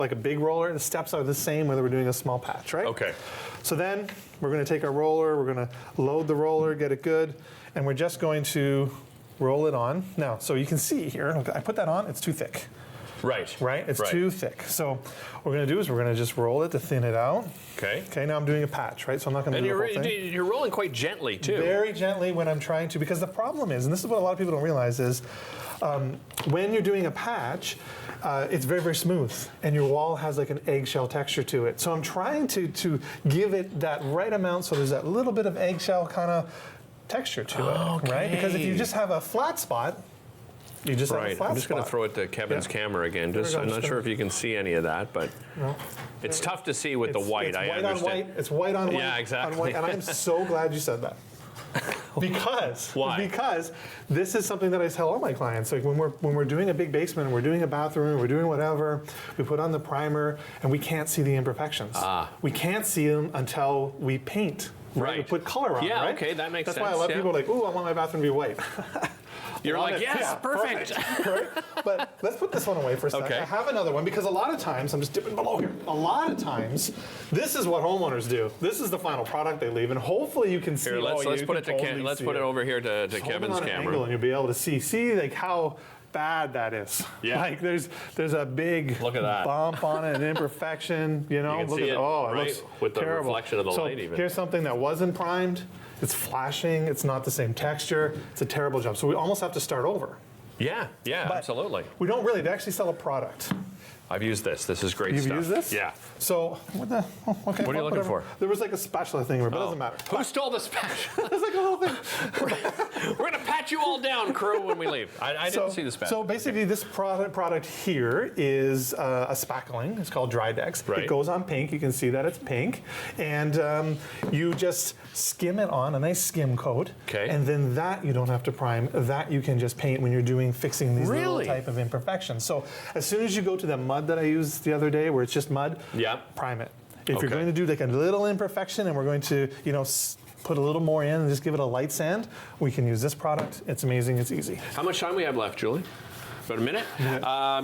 like a big roller, the steps are the same whether we're doing a small patch, right? Okay. So then we're going to take our roller, we're going to load the roller, get it good, and we're just going to roll it on. Now, so you can see here, I put that on, it's too thick. Right. It's too thick. So what we're going to do is we're going to just roll it to thin it out. Okay. Okay, now I'm doing a patch, right? So I'm not going to do the whole thing. You're rolling quite gently, too. Very gently when I'm trying to, because the problem is, and this is what a lot of people don't realize, is when you're doing a patch, it's very, very smooth, and your wall has like an eggshell texture to it. So I'm trying to give it that right amount so there's that little bit of eggshell kind of texture to it, right? Because if you just have a flat spot, you just have a flat I'm just going to spot. throw it to Kevin's camera again. I'm not sure if you can see any of that, but it's tough to see with the white. It's I white understand. on white. It's white on white. Yeah, exactly. On white, and I'm so glad you said that. Because why? Because this is something that I tell all my clients. Like when we're doing a big basement and we're doing a bathroom, we're doing whatever, we put on the primer and we can't see the imperfections. We can't see them until we paint. Right. We put color on. Yeah. Right? Okay. That makes sense. That's why a lot of people are like, "Ooh, I want my bathroom to be white." You're Love like, it. yes, Yeah, perfect. Right? But let's put this one away for a second. Okay. I have another one because a lot of times, I'm just dipping below here. A lot of times, this is what homeowners do. This is the final product they leave, and hopefully you can see. Here, let's you put it can to totally let's see put it over here to Just hold it Kevin's on an camera. angle and you'll be able to see like how bad that is. Yeah. Like there's a big Look at that. bump on it, an imperfection. You know, You can look see at it oh, it right looks with the terrible. reflection of the So light even. here's something that wasn't primed. It's flashing. It's not the same texture. It's a terrible job. So we almost have to start over. Yeah, absolutely. We don't really. They actually sell a product. I've used this. This is great You've stuff. used this? Yeah. So what the? Oh, okay. What are you looking for? There was like a spatula thing, but it doesn't matter. Who stole the spatula? There's like a little thing. We're going to pat you all down, crew, when we leave. I didn't see the spatula. So basically, this product here is a spackling. It's called Drydex. Right. It goes on pink. You can see that it's pink, and you just skim it on a nice skim coat. Okay. And then that you don't have to prime. That you can just paint when you're fixing these little Really? type of imperfections. So as soon as you go to the mud that I used the other day, where it's just mud, prime it. If you're going to do like a little imperfection, and we're going to put a little more in and just give it a light sand, we can use this product. It's amazing. It's easy. How much time we have left, Julie? About a minute?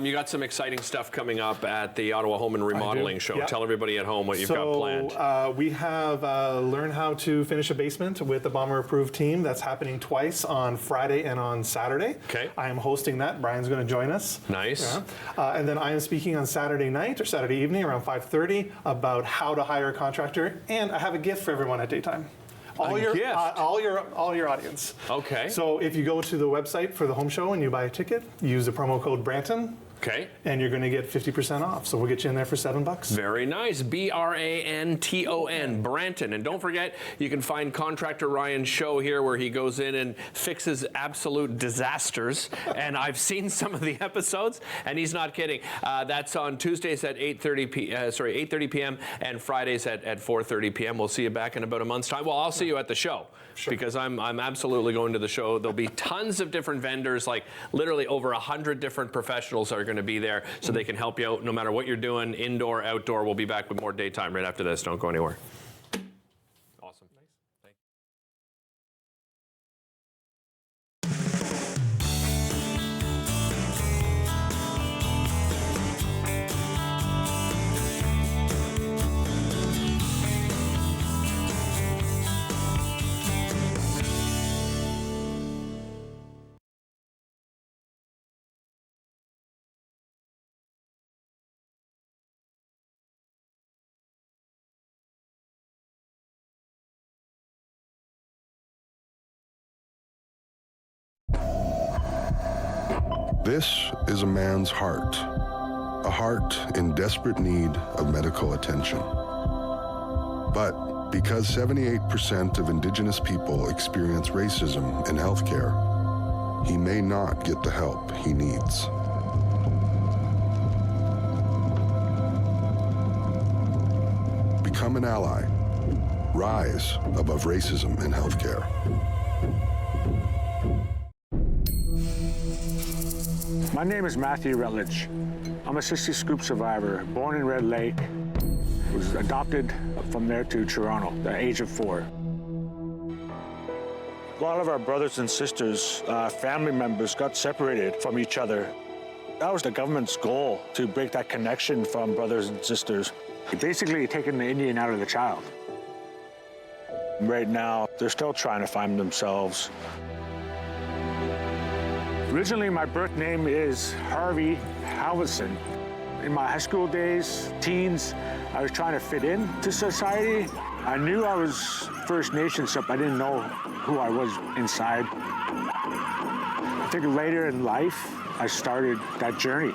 You got some exciting stuff coming up at the Ottawa Home and Remodeling Show. Yep. Tell everybody at home what you've got planned. We have Learn How to Finish a Basement with the Bomber Approved team. That's happening twice on Friday and on Saturday. Okay. I am hosting that. Brian's going to join us. Nice. Yeah. And then I am speaking on Saturday night or Saturday evening around 5:30 about how to hire a contractor. And I have a gift for everyone at Daytime. All your audience. Okay. So if you go to the website for the home show and you buy a ticket, use the promo code Branton. Okay. And you're going to get 50% off. So we'll get you in there for $7. Very nice. BRANTON, Branton. And don't forget, you can find Contractor Ryan's show here where he goes in and fixes absolute disasters. And I've seen some of the episodes, and he's not kidding. That's on Tuesdays at 8:30 p.m. and Fridays at 4:30 p.m. We'll see you back in about a month's time. Well, I'll see you at the show. Sure. Because I'm absolutely going to the show. There'll be tons of different vendors, like literally over 100 different professionals are going to be there, so they can help you out no matter what you're doing, indoor, outdoor. We'll be back with more Daytime right after this. Don't go anywhere. Awesome. Thank This is a man's heart, a heart in desperate need of medical attention. But because 78% of Indigenous people experience racism in healthcare, he may not get the help he needs. Become an ally. Rise above racism in healthcare. My name is Matthew Rutledge. I'm a 60 scoop survivor, born in Red Lake. Was adopted from there to Toronto at the age of 4. A lot of our brothers and sisters, family members got separated from each other. That was the government's goal, to break that connection from brothers and sisters. Basically taking the Indian out of the child. Right now, they're still trying to find themselves. Originally, my birth name is Harvey Halverson. In my high school days, teens, I was trying to fit into society. I knew I was First Nations, but I didn't know who I was inside. I think later in life, I started that journey.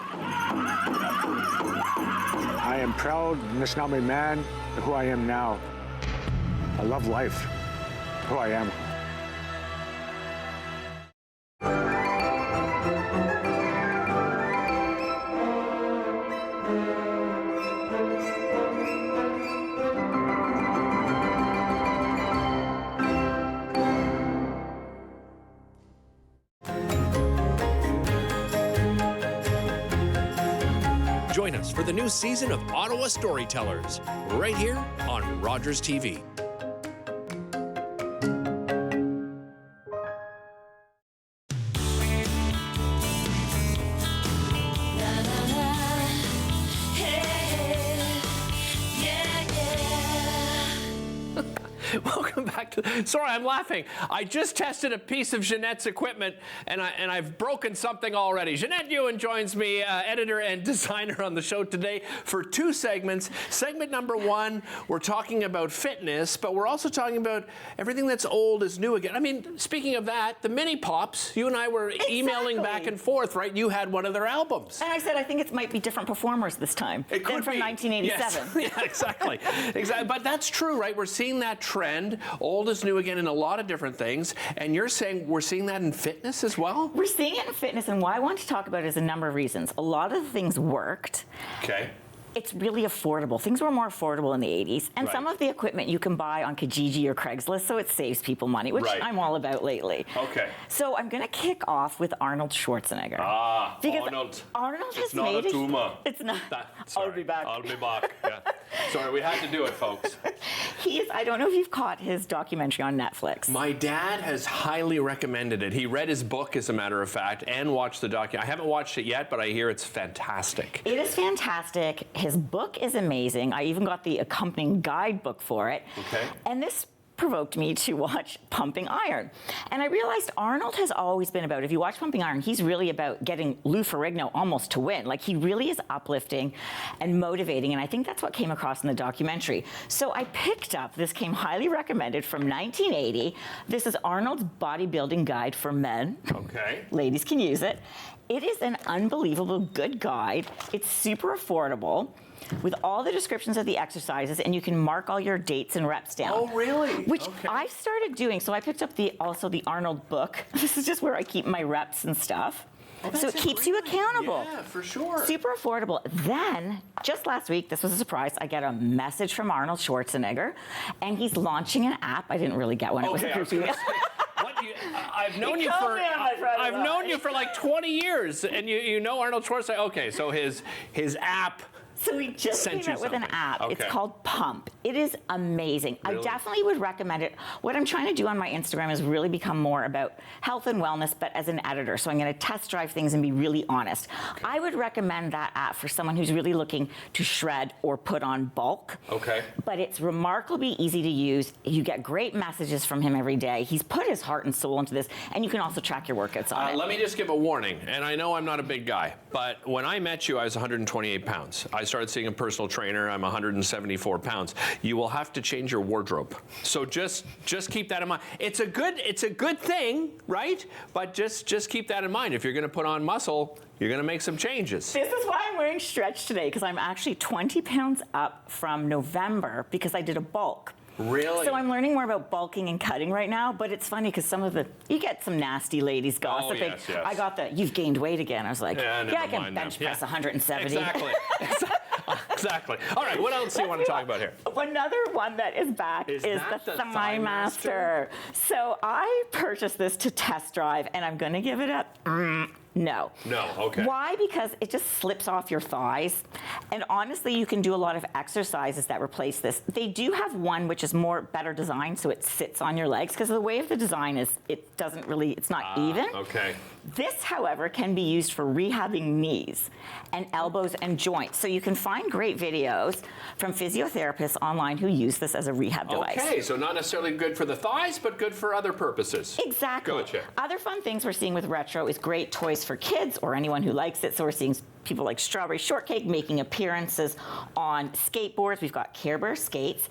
I am proud Nishnawbe man of who I am now. I love life, who I am. Join us for the new season of Ottawa Storytellers, right here on Rogers TV. Welcome back to. Sorry, I'm laughing. I just tested a piece of Jeanette's equipment, and I've broken something already. Jeanette Ewan joins me, editor and designer on the show today for 2 segments. Segment number 1, we're talking about fitness, but we're also talking about everything that's old is new again. I mean, speaking of that, the mini pops. You and I were emailing back and forth, right? You had one of their albums, and I said I think it might be different performers this time than from 1987. Yes. Yeah, exactly. Exactly. But that's true, right? We're seeing that trend, old is new again, in a lot of different things. And you're saying we're seeing that in fitness as well? We're seeing it in fitness, and why I want to talk about it is a number of reasons. A lot of the things worked. Okay. It's really affordable. Things were more affordable in the 80s. And some of the equipment you can buy on Kijiji or Craigslist, so it saves people money, which I'm all about lately. Okay. So I'm going to kick off with Arnold Schwarzenegger. Arnold. Arnold has it's not made a tumor. It's not. Sorry. I'll be back. I'll be back. Yeah. Sorry, we had to do it, folks. I don't know if you've caught his documentary on Netflix. My dad has highly recommended it. He read his book, as a matter of fact, and watched the documentary. I haven't watched it yet, but I hear it's fantastic. It is fantastic. His book is amazing. I even got the accompanying guidebook for it. Okay. And this provoked me to watch Pumping Iron. And I realized Arnold has always been about, if you watch Pumping Iron, he's really about getting Lou Ferrigno almost to win. Like, he really is uplifting and motivating, and I think that's what came across in the documentary. So I picked up, this came highly recommended from 1980. This is Arnold's bodybuilding guide for men. Okay. Ladies can use it. It is an unbelievable good guide. It's super affordable, with all the descriptions of the exercises, and you can mark all your dates and reps down. Oh, really? Which I've started doing. So I picked up also the Arnold book. This is just where I keep my reps and stuff. So it keeps you accountable. Yeah, for sure. Super affordable. Then, just last week, this was a surprise, I get a message from Arnold Schwarzenegger, and he's launching an app. I didn't really get one. Okay, it was a groupie. I've known you for I've known you for like 20 years, and you know Arnold Schwarzenegger. Okay, so his app. So we just came out with an app. Okay. It's called Pump. It is amazing. Really? I definitely would recommend it. What I'm trying to do on my Instagram is really become more about health and wellness, but as an editor. So I'm going to test drive things and be really honest. Okay. I would recommend that app for someone who's really looking to shred or put on bulk. Okay. But it's remarkably easy to use. You get great messages from him every day. He's put his heart and soul into this, and you can also track your workouts on it. Let me just give a warning, and I know I'm not a big guy, but when I met you, I was 128 pounds. I started seeing a personal trainer. I'm 174 pounds. You will have to change your wardrobe. So just keep that in mind. It's a good thing, right? But just keep that in mind. If you're going to put on muscle, you're going to make some changes. This is why I'm wearing stretch today, because I'm actually 20 pounds up from November because I did a bulk. Really? So I'm learning more about bulking and cutting right now, but it's funny because you get some nasty ladies gossiping. Oh, yes. I got you've gained weight again. I was like, yeah, I can bench press 170. Exactly. Exactly. All right, what else do you want to talk about here? Another one that is back is the Thigh Master. So I purchased this to test drive, and I'm going to give it a no. No, okay. Why? Because it just slips off your thighs. And honestly, you can do a lot of exercises that replace this. They do have one which is better designed, so it sits on your legs, because the way of the design is it's not even. Okay. This, however, can be used for rehabbing knees and elbows and joints. So you can find great videos from physiotherapists online who use this as a rehab device. Okay, so not necessarily good for the thighs, but good for other purposes. Exactly. Gotcha. Other fun things we're seeing with retro is great toys for kids or anyone who likes it. So we're seeing people like Strawberry Shortcake making appearances on skateboards. We've got Care Bear skates.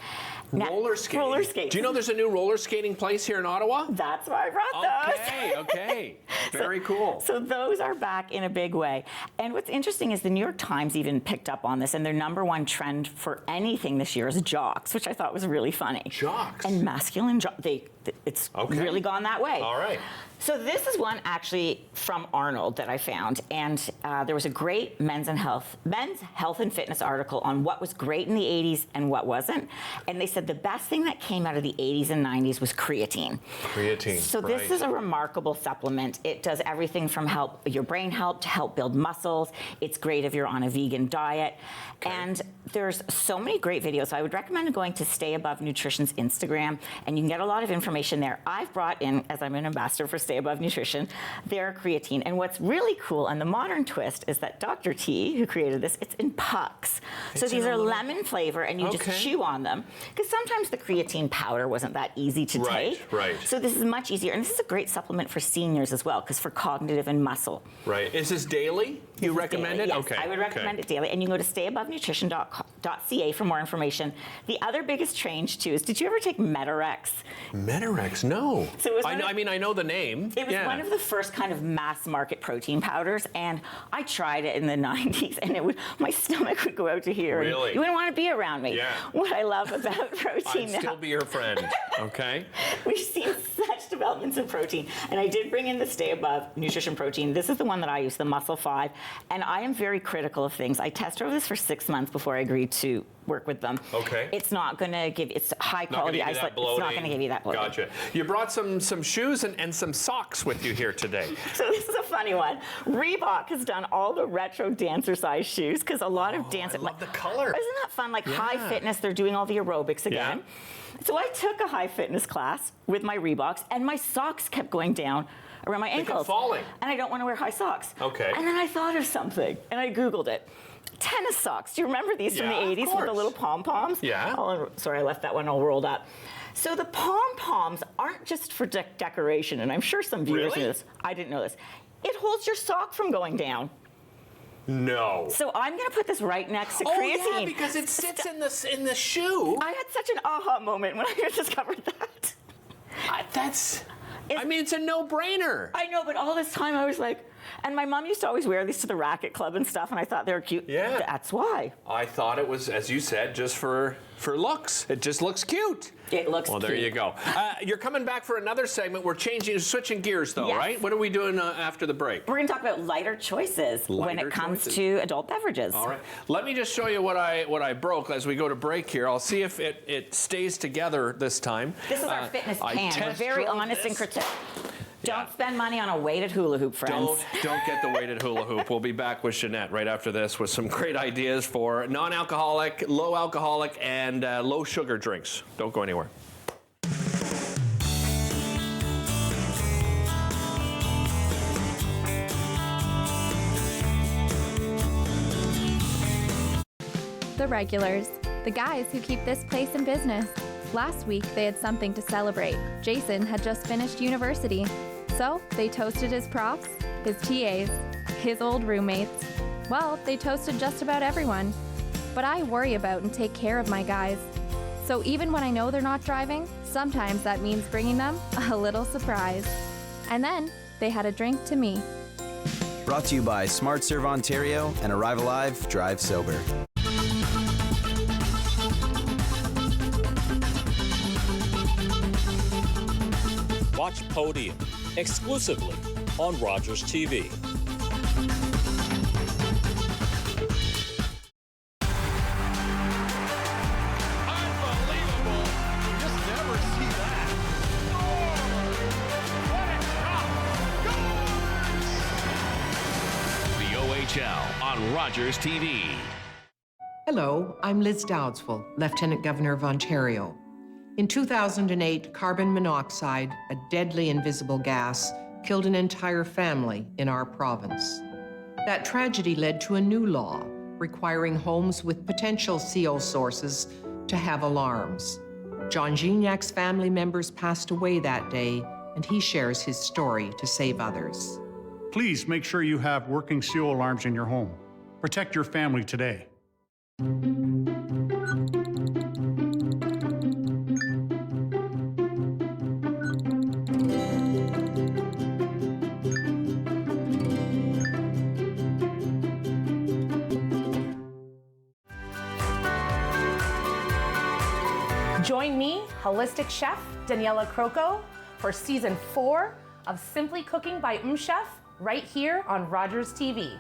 Roller skating. Roller skates. Do you know there's a new roller skating place here in Ottawa? That's why I brought those. Okay. Very cool. So those are back in a big way. And what's interesting is the New York Times even picked up on this, and their #1 trend for anything this year is jocks, which I thought was really funny. Jocks? And masculine jocks. It's really gone that way. All right. So this is one actually from Arnold that I found, and there was a great men's health and fitness article on what was great in the 80s and what wasn't. And they said the best thing that came out of the 80s and 90s was creatine. Creatine. So this is a remarkable supplement. It does everything from help your brain health to help build muscles. It's great if you're on a vegan diet. Okay. And there's so many great videos. I would recommend going to Stay Above Nutrition's Instagram, and you can get a lot of information information there. I've brought in, as I'm an ambassador for Stay Above Nutrition, their creatine. And what's really cool and the modern twist is that Dr. T, who created this, it's in pucks. So these are lemon flavor, and you just chew on them. Because sometimes the creatine powder wasn't that easy to take. Right. So this is much easier. And this is a great supplement for seniors as well, because for cognitive and muscle. Right. Is this daily? You recommend it? Yes, okay. I would recommend it daily. And you can go to stayabovenutrition.ca for more information. The other biggest change, too, is did you ever take Metarex? Metarex? No. So it was I know the name. It was one of the first kind of mass market protein powders, and I tried it in the 90s, and my stomach would go out to here. Really? You wouldn't want to be around me. Yeah. What I love about protein I'd still be your friend, okay? We've seen such developments in protein, and I did bring in the Stay Above Nutrition protein. This is the one that I use, the Muscle 5, and I am very critical of things. I test over this for 6 months before I agreed to work with them. Okay. It's not going to give, it's high quality isolate. It's not going to give you that bloating. Gotcha. You brought some shoes and some socks with you here today. So this is a funny one. Reebok has done all the retro dancer size shoes because a lot of dancers. I love the color. Isn't that fun? Like high fitness, they're doing all the aerobics again. Yeah. So I took a high fitness class with my Reeboks, and my socks kept going down around my ankles. They kept falling. And I don't want to wear high socks. Okay. And then I thought of something, and I Googled it. Tennis socks. Do you remember these from the 80s with the little pom-poms? Yeah. Oh, sorry, I left that one all rolled up. So the pom-poms aren't just for decoration, and I'm sure some viewers knew this. I didn't know this. It holds your sock from going down. No. So I'm going to put this right next to creatine. Oh, yeah, because it sits in the shoe. I had such an aha moment when I discovered that. I mean, it's a no-brainer. I know, but all this time I was like, and my mom used to always wear these to the racket club and stuff, and I thought they were cute. Yeah. That's why. I thought it was, as you said, just for looks. It just looks cute. It looks cute. Well, there you go. You're coming back for another segment. We're switching gears, though, right? What are we doing after the break? We're going to talk about lighter choices when it comes to adult beverages. All right. Let me just show you what I broke as we go to break here. I'll see if it stays together this time. This is our fitness pan. We're very honest and critical. Don't spend money on a weighted hula hoop, friends. Don't get the weighted hula hoop. We'll be back with Jeanette right after this with some great ideas for non-alcoholic, low alcoholic, and low sugar drinks. Don't go anywhere. The regulars, the guys who keep this place in business. Last week, they had something to celebrate. Jason had just finished university. So they toasted his profs, his TAs, his old roommates. Well, they toasted just about everyone. But I worry about and take care of my guys. So even when I know they're not driving, sometimes that means bringing them a little surprise. And then they had a drink to me. Brought to you by Smart Serve Ontario and Arrive Alive, Drive Sober. Watch Podium exclusively on Rogers TV. Unbelievable. You just never see that. The OHL on Rogers TV. Hello, I'm Liz Dowdsville, Lieutenant Governor of Ontario. In 2008, carbon monoxide, a deadly invisible gas, killed an entire family in our province. That tragedy led to a new law requiring homes with potential CO sources to have alarms. John Gignac's family members passed away that day, and he shares his story to save others. Please make sure you have working CO alarms in your home. Protect your family today. Join me, holistic chef Daniela Croco, for season 4 of Simply Cooking by Chef, right here on Rogers TV.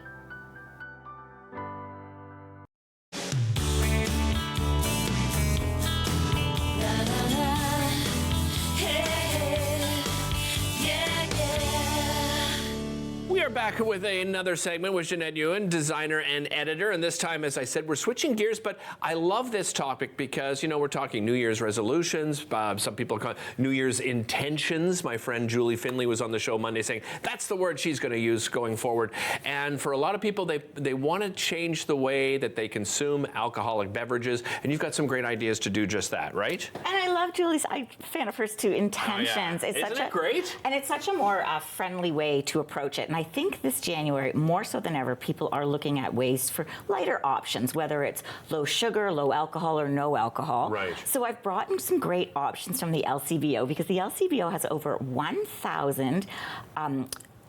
We are back with another segment with Jeanette Ewan, designer and editor. And this time, as I said, we're switching gears, but I love this topic because, you know, we're talking New Year's resolutions. Some people call it New Year's intentions. My friend Julie Finley was on the show Monday saying that's the word she's going to use going forward. And for a lot of people, they want to change the way that they consume alcoholic beverages. And you've got some great ideas to do just that, right? And I love Julie's, I'm a fan of hers too, intentions. Oh, yeah. Isn't it great? And it's such a more friendly way to approach it. And I think this January, more so than ever, people are looking at ways for lighter options, whether it's low sugar, low alcohol, or no alcohol. Right. So I've brought in some great options from the LCBO because the LCBO has over 1,000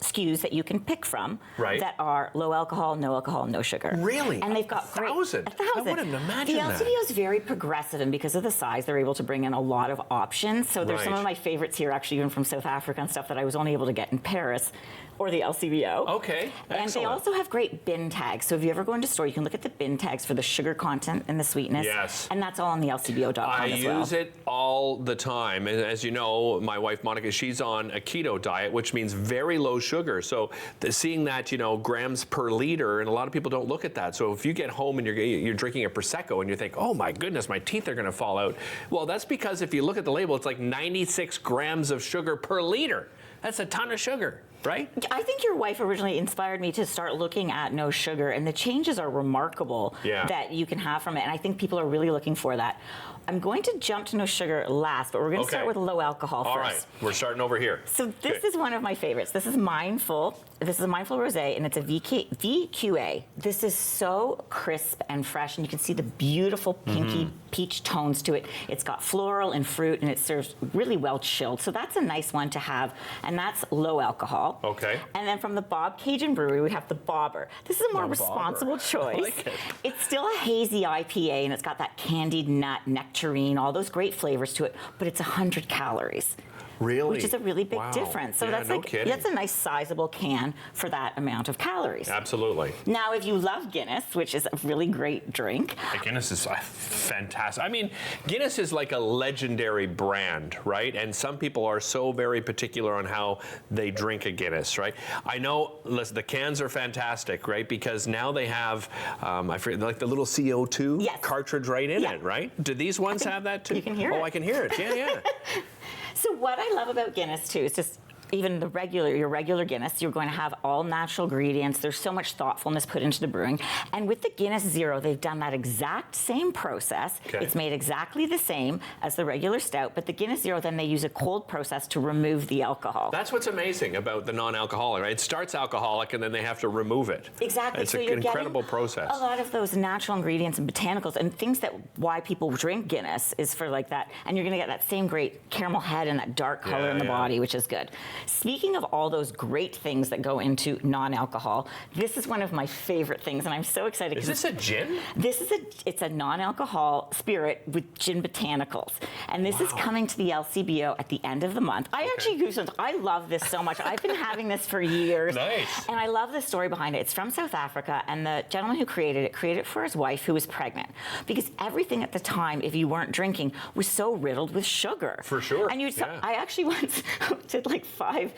SKUs that you can pick from that are low alcohol, no sugar. Really? And they've got 1,000? 1,000. I wouldn't imagine that. The LCBO is very progressive, and because of the size, they're able to bring in a lot of options. So there's some of my favorites here, actually, even from South Africa and stuff that I was only able to get in Paris or the LCBO. Okay, And excellent. they also have great bin tags. So if you ever go into a store, you can look at the bin tags for the sugar content and the sweetness. Yes. And that's all on the LCBO.com as well. I use it all the time. And as you know, my wife Monica, she's on a keto diet, which means very low sugar. So seeing that, you know, grams per liter, and a lot of people don't look at that. So if you get home and you're drinking a Prosecco and you think, oh my goodness, my teeth are going to fall out. Well, that's because if you look at the label, it's like 96 grams of sugar per liter. That's a ton of sugar, right? I think your wife originally inspired me to start looking at no sugar, and the changes are remarkable that you can have from it, and I think people are really looking for that. I'm going to jump to no sugar last, but we're going to start with low alcohol first. All right, we're starting over here. So this is one of my favorites. This is Mindful. This is a Mindful Rosé, and it's a VQA. This is so crisp and fresh, and you can see the beautiful pinky peach tones to it. It's got floral and fruit, and it serves really well chilled. So that's a nice one to have, and that's low alcohol. Okay. And then from the Bob Cajun Brewery, we have the Bobber. This is a more responsible choice. I like it. It's still a hazy IPA, and it's got that candied nut, nectarine, all those great flavors to it, but it's 100 calories. Really? Which is a really big difference. So that's that's a nice sizable can for that amount of calories. Absolutely. Now, if you love Guinness, which is a really great drink. Guinness is fantastic. I mean, Guinness is like a legendary brand, right? And some people are so very particular on how they drink a Guinness, right? I know, listen, the cans are fantastic, right? Because now they have, I forget, like the little CO2 cartridge right in it, right? Do these ones have that too? You can hear it. Oh, I can hear it. Yeah. So what I love about Guinness too is just even your regular Guinness, you're going to have all natural ingredients. There's so much thoughtfulness put into the brewing. And with the Guinness Zero, they've done that exact same process. Okay. It's made exactly the same as the regular stout, but the Guinness Zero, then they use a cold process to remove the alcohol. That's what's amazing about the non-alcoholic, right? It starts alcoholic and then they have to remove it. Exactly. It's so an you're incredible process. A lot of those natural ingredients and botanicals and things that why people drink Guinness is for like that. And you're going to get that same great caramel head and that dark color in the body, which is good. Speaking of all those great things that go into non-alcohol, this is one of my favorite things, and I'm so excited. Is this a gin? It's a non-alcohol spirit with gin botanicals, and this is coming to the LCBO at the end of the month. I love this so much. I've been having this for years. Nice. And I love the story behind it. It's from South Africa, and the gentleman who created it for his wife who was pregnant, because everything at the time, if you weren't drinking, was so riddled with sugar. For sure. And I actually once did like 5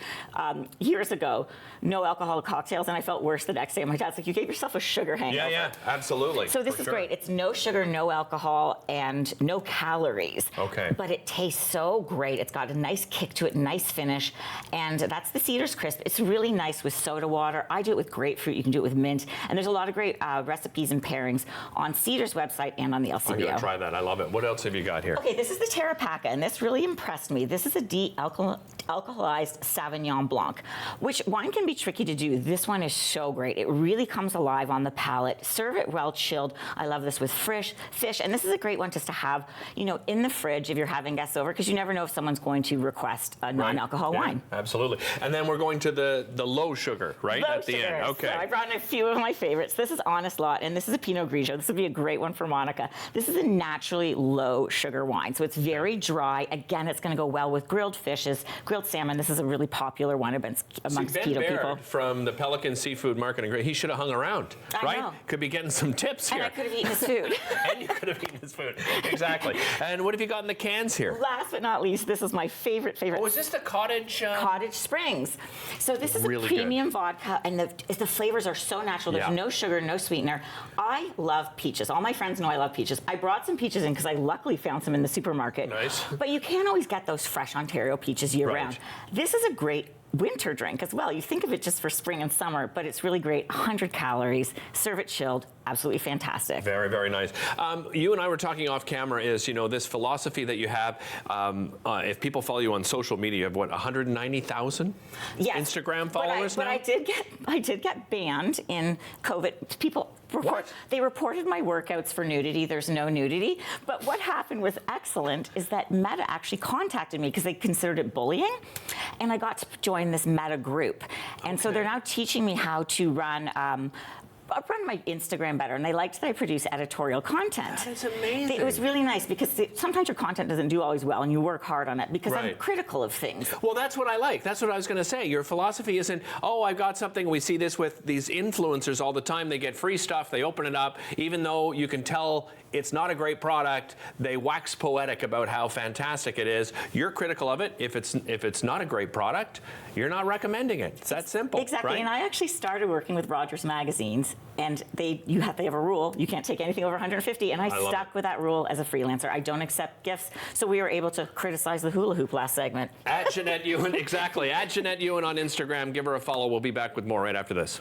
years ago, no alcoholic cocktails, and I felt worse the next day. My dad's like, you gave yourself a sugar hangover. Yeah, absolutely. So this is great. It's no sugar, no alcohol, and no calories. Okay. But it tastes so great. It's got a nice kick to it, nice finish, and that's the Cedars Crisp. It's really nice with soda water. I do it with grapefruit. You can do it with mint, and there's a lot of great recipes and pairings on Cedars website and on the LCBO. I'm gonna try that. I love it. What else have you got here? Okay, this is the Tarapaca, and this really impressed me. This is a de-alcoholized Sauvignon Blanc, which wine can be tricky to do. This one is so great. It really comes alive on the palate. Serve it well chilled. I love this with fish, and this is a great one just to have, in the fridge if you're having guests over, because you never know if someone's going to request a non-alcohol wine. Absolutely. And then we're going to the low sugar, right? Low at the sugar. end. Okay. So I brought in a few of my favorites. This is Honest Lot, and this is a Pinot Grigio. This would be a great one for Monica. This is a naturally low sugar wine, so it's very dry. Again, it's going to go well with grilled fishes, grilled salmon. This is a really popular one amongst Ben keto Baird people. from the Pelican Seafood Marketing Group, he should have hung around, right? know. Could be getting some tips here. And I could have eaten his food. And you could have eaten his food. Exactly. And what have you got in the cans here? Last but not least, this is my favorite. Oh, is this the cottage? Cottage Springs. So this is Really a premium vodka, and the flavors are so natural. There's no sugar, no sweetener. I love peaches. All my friends know I love peaches. I brought some peaches in because I luckily found some in the supermarket. Nice. But you can't always get those fresh Ontario peaches year-round. This is a great winter drink as well. You think of it just for spring and summer, but it's really great. 100 calories, serve it chilled, absolutely fantastic. Very, very nice. You and I were talking off camera is, you know, this philosophy that you have, if people follow you on social media, you have what, 190,000 Instagram followers now? But I did get banned in COVID. People they reported my workouts for nudity. There's no nudity. But what happened was excellent is that Meta actually contacted me because they considered it bullying. And I got to join this Meta group. And so they're now teaching me how to run my Instagram better, and they liked that I produce editorial content. That is amazing. It was really nice because sometimes your content doesn't do always well, and you work hard on it because I'm critical of things. Well, that's what I like. That's what I was going to say. Your philosophy isn't, oh, I've got something. We see this with these influencers all the time. They get free stuff. They open it up. Even though you can tell it's not a great product, they wax poetic about how fantastic it is. You're critical of it. If it's not a great product, you're not recommending it. It's that simple. Exactly. Right? And I actually started working with Rogers Magazines, and they have a rule. You can't take anything over 150, and I stuck with that rule as a freelancer. I don't accept gifts, so we were able to criticize the hula hoop last segment. At Jeanette Ewan, exactly. At Jeanette Ewan on Instagram. Give her a follow. We'll be back with more right after this.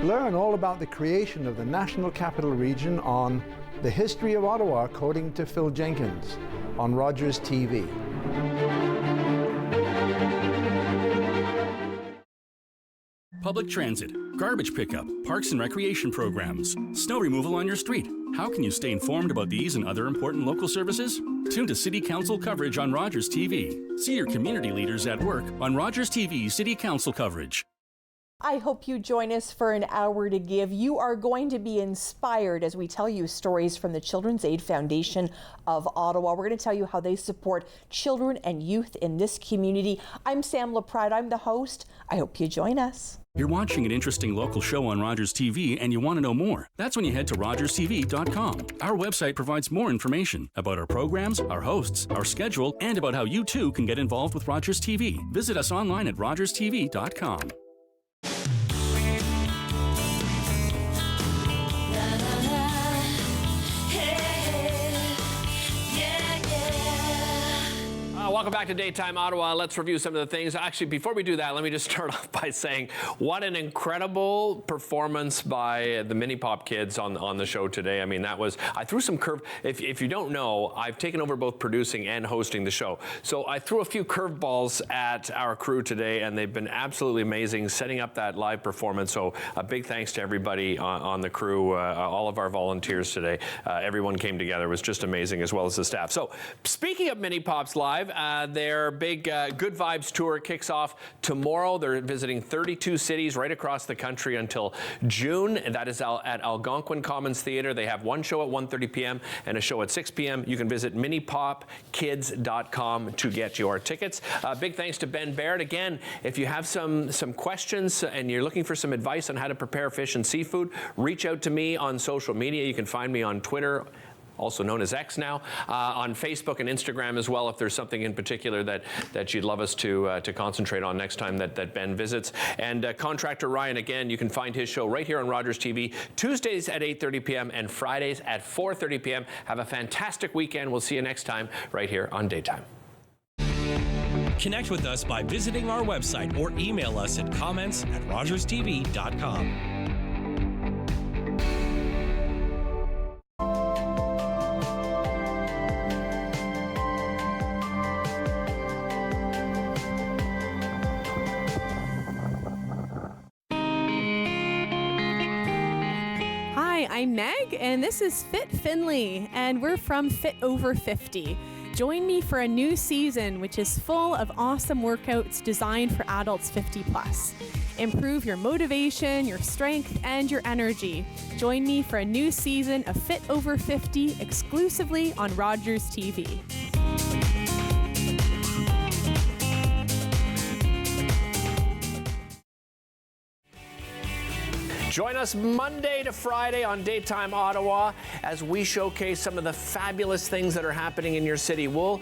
Learn all about the creation of the National Capital Region on The History of Ottawa, according to Phil Jenkins, on Rogers TV. Public transit, garbage pickup, parks and recreation programs, snow removal on your street. How can you stay informed about these and other important local services? Tune to City Council coverage on Rogers TV. See your community leaders at work on Rogers TV City Council coverage. I hope you join us for an hour to give. You are going to be inspired as we tell you stories from the Children's Aid Foundation of Ottawa. We're going to tell you how they support children and youth in this community. I'm Sam LaPrade. I'm the host. I hope you join us. You're watching an interesting local show on Rogers TV and you want to know more. That's when you head to rogerstv.com. Our website provides more information about our programs, our hosts, our schedule, and about how you too can get involved with Rogers TV. Visit us online at rogerstv.com. Welcome back to Daytime Ottawa. Let's review some of the things. Actually, before we do that, let me just start off by saying what an incredible performance by the Mini Pop kids on the show today. I mean, I threw some curve. If you don't know, I've taken over both producing and hosting the show. So I threw a few curveballs at our crew today, and they've been absolutely amazing setting up that live performance. So a big thanks to everybody on the crew, all of our volunteers today. Everyone came together. It was just amazing, as well as the staff. So speaking of Mini Pops Live, their big Good Vibes tour kicks off tomorrow. They're visiting 32 cities right across the country until June. And that is at Algonquin Commons Theatre. They have one show at 1:30 p.m. and a show at 6 p.m. You can visit minipopkids.com to get your tickets. Big thanks to Ben Baird. Again, if you have some questions and you're looking for some advice on how to prepare fish and seafood, reach out to me on social media. You can find me on Twitter, also known as X now, on Facebook and Instagram as well, if there's something in particular that you'd love us to concentrate on next time that Ben visits. And Contractor Ryan, again, you can find his show right here on Rogers TV, Tuesdays at 8:30 p.m. and Fridays at 4:30 p.m. Have a fantastic weekend. We'll see you next time right here on Daytime. Connect with us by visiting our website or email us at comments@rogerstv.com. I'm Meg, and this is Fit Finley, and we're from Fit Over 50. Join me for a new season, which is full of awesome workouts designed for adults 50 plus. Improve your motivation, your strength, and your energy. Join me for a new season of Fit Over 50 exclusively on Rogers TV. Join us Monday to Friday on Daytime Ottawa as we showcase some of the fabulous things that are happening in your city. We'll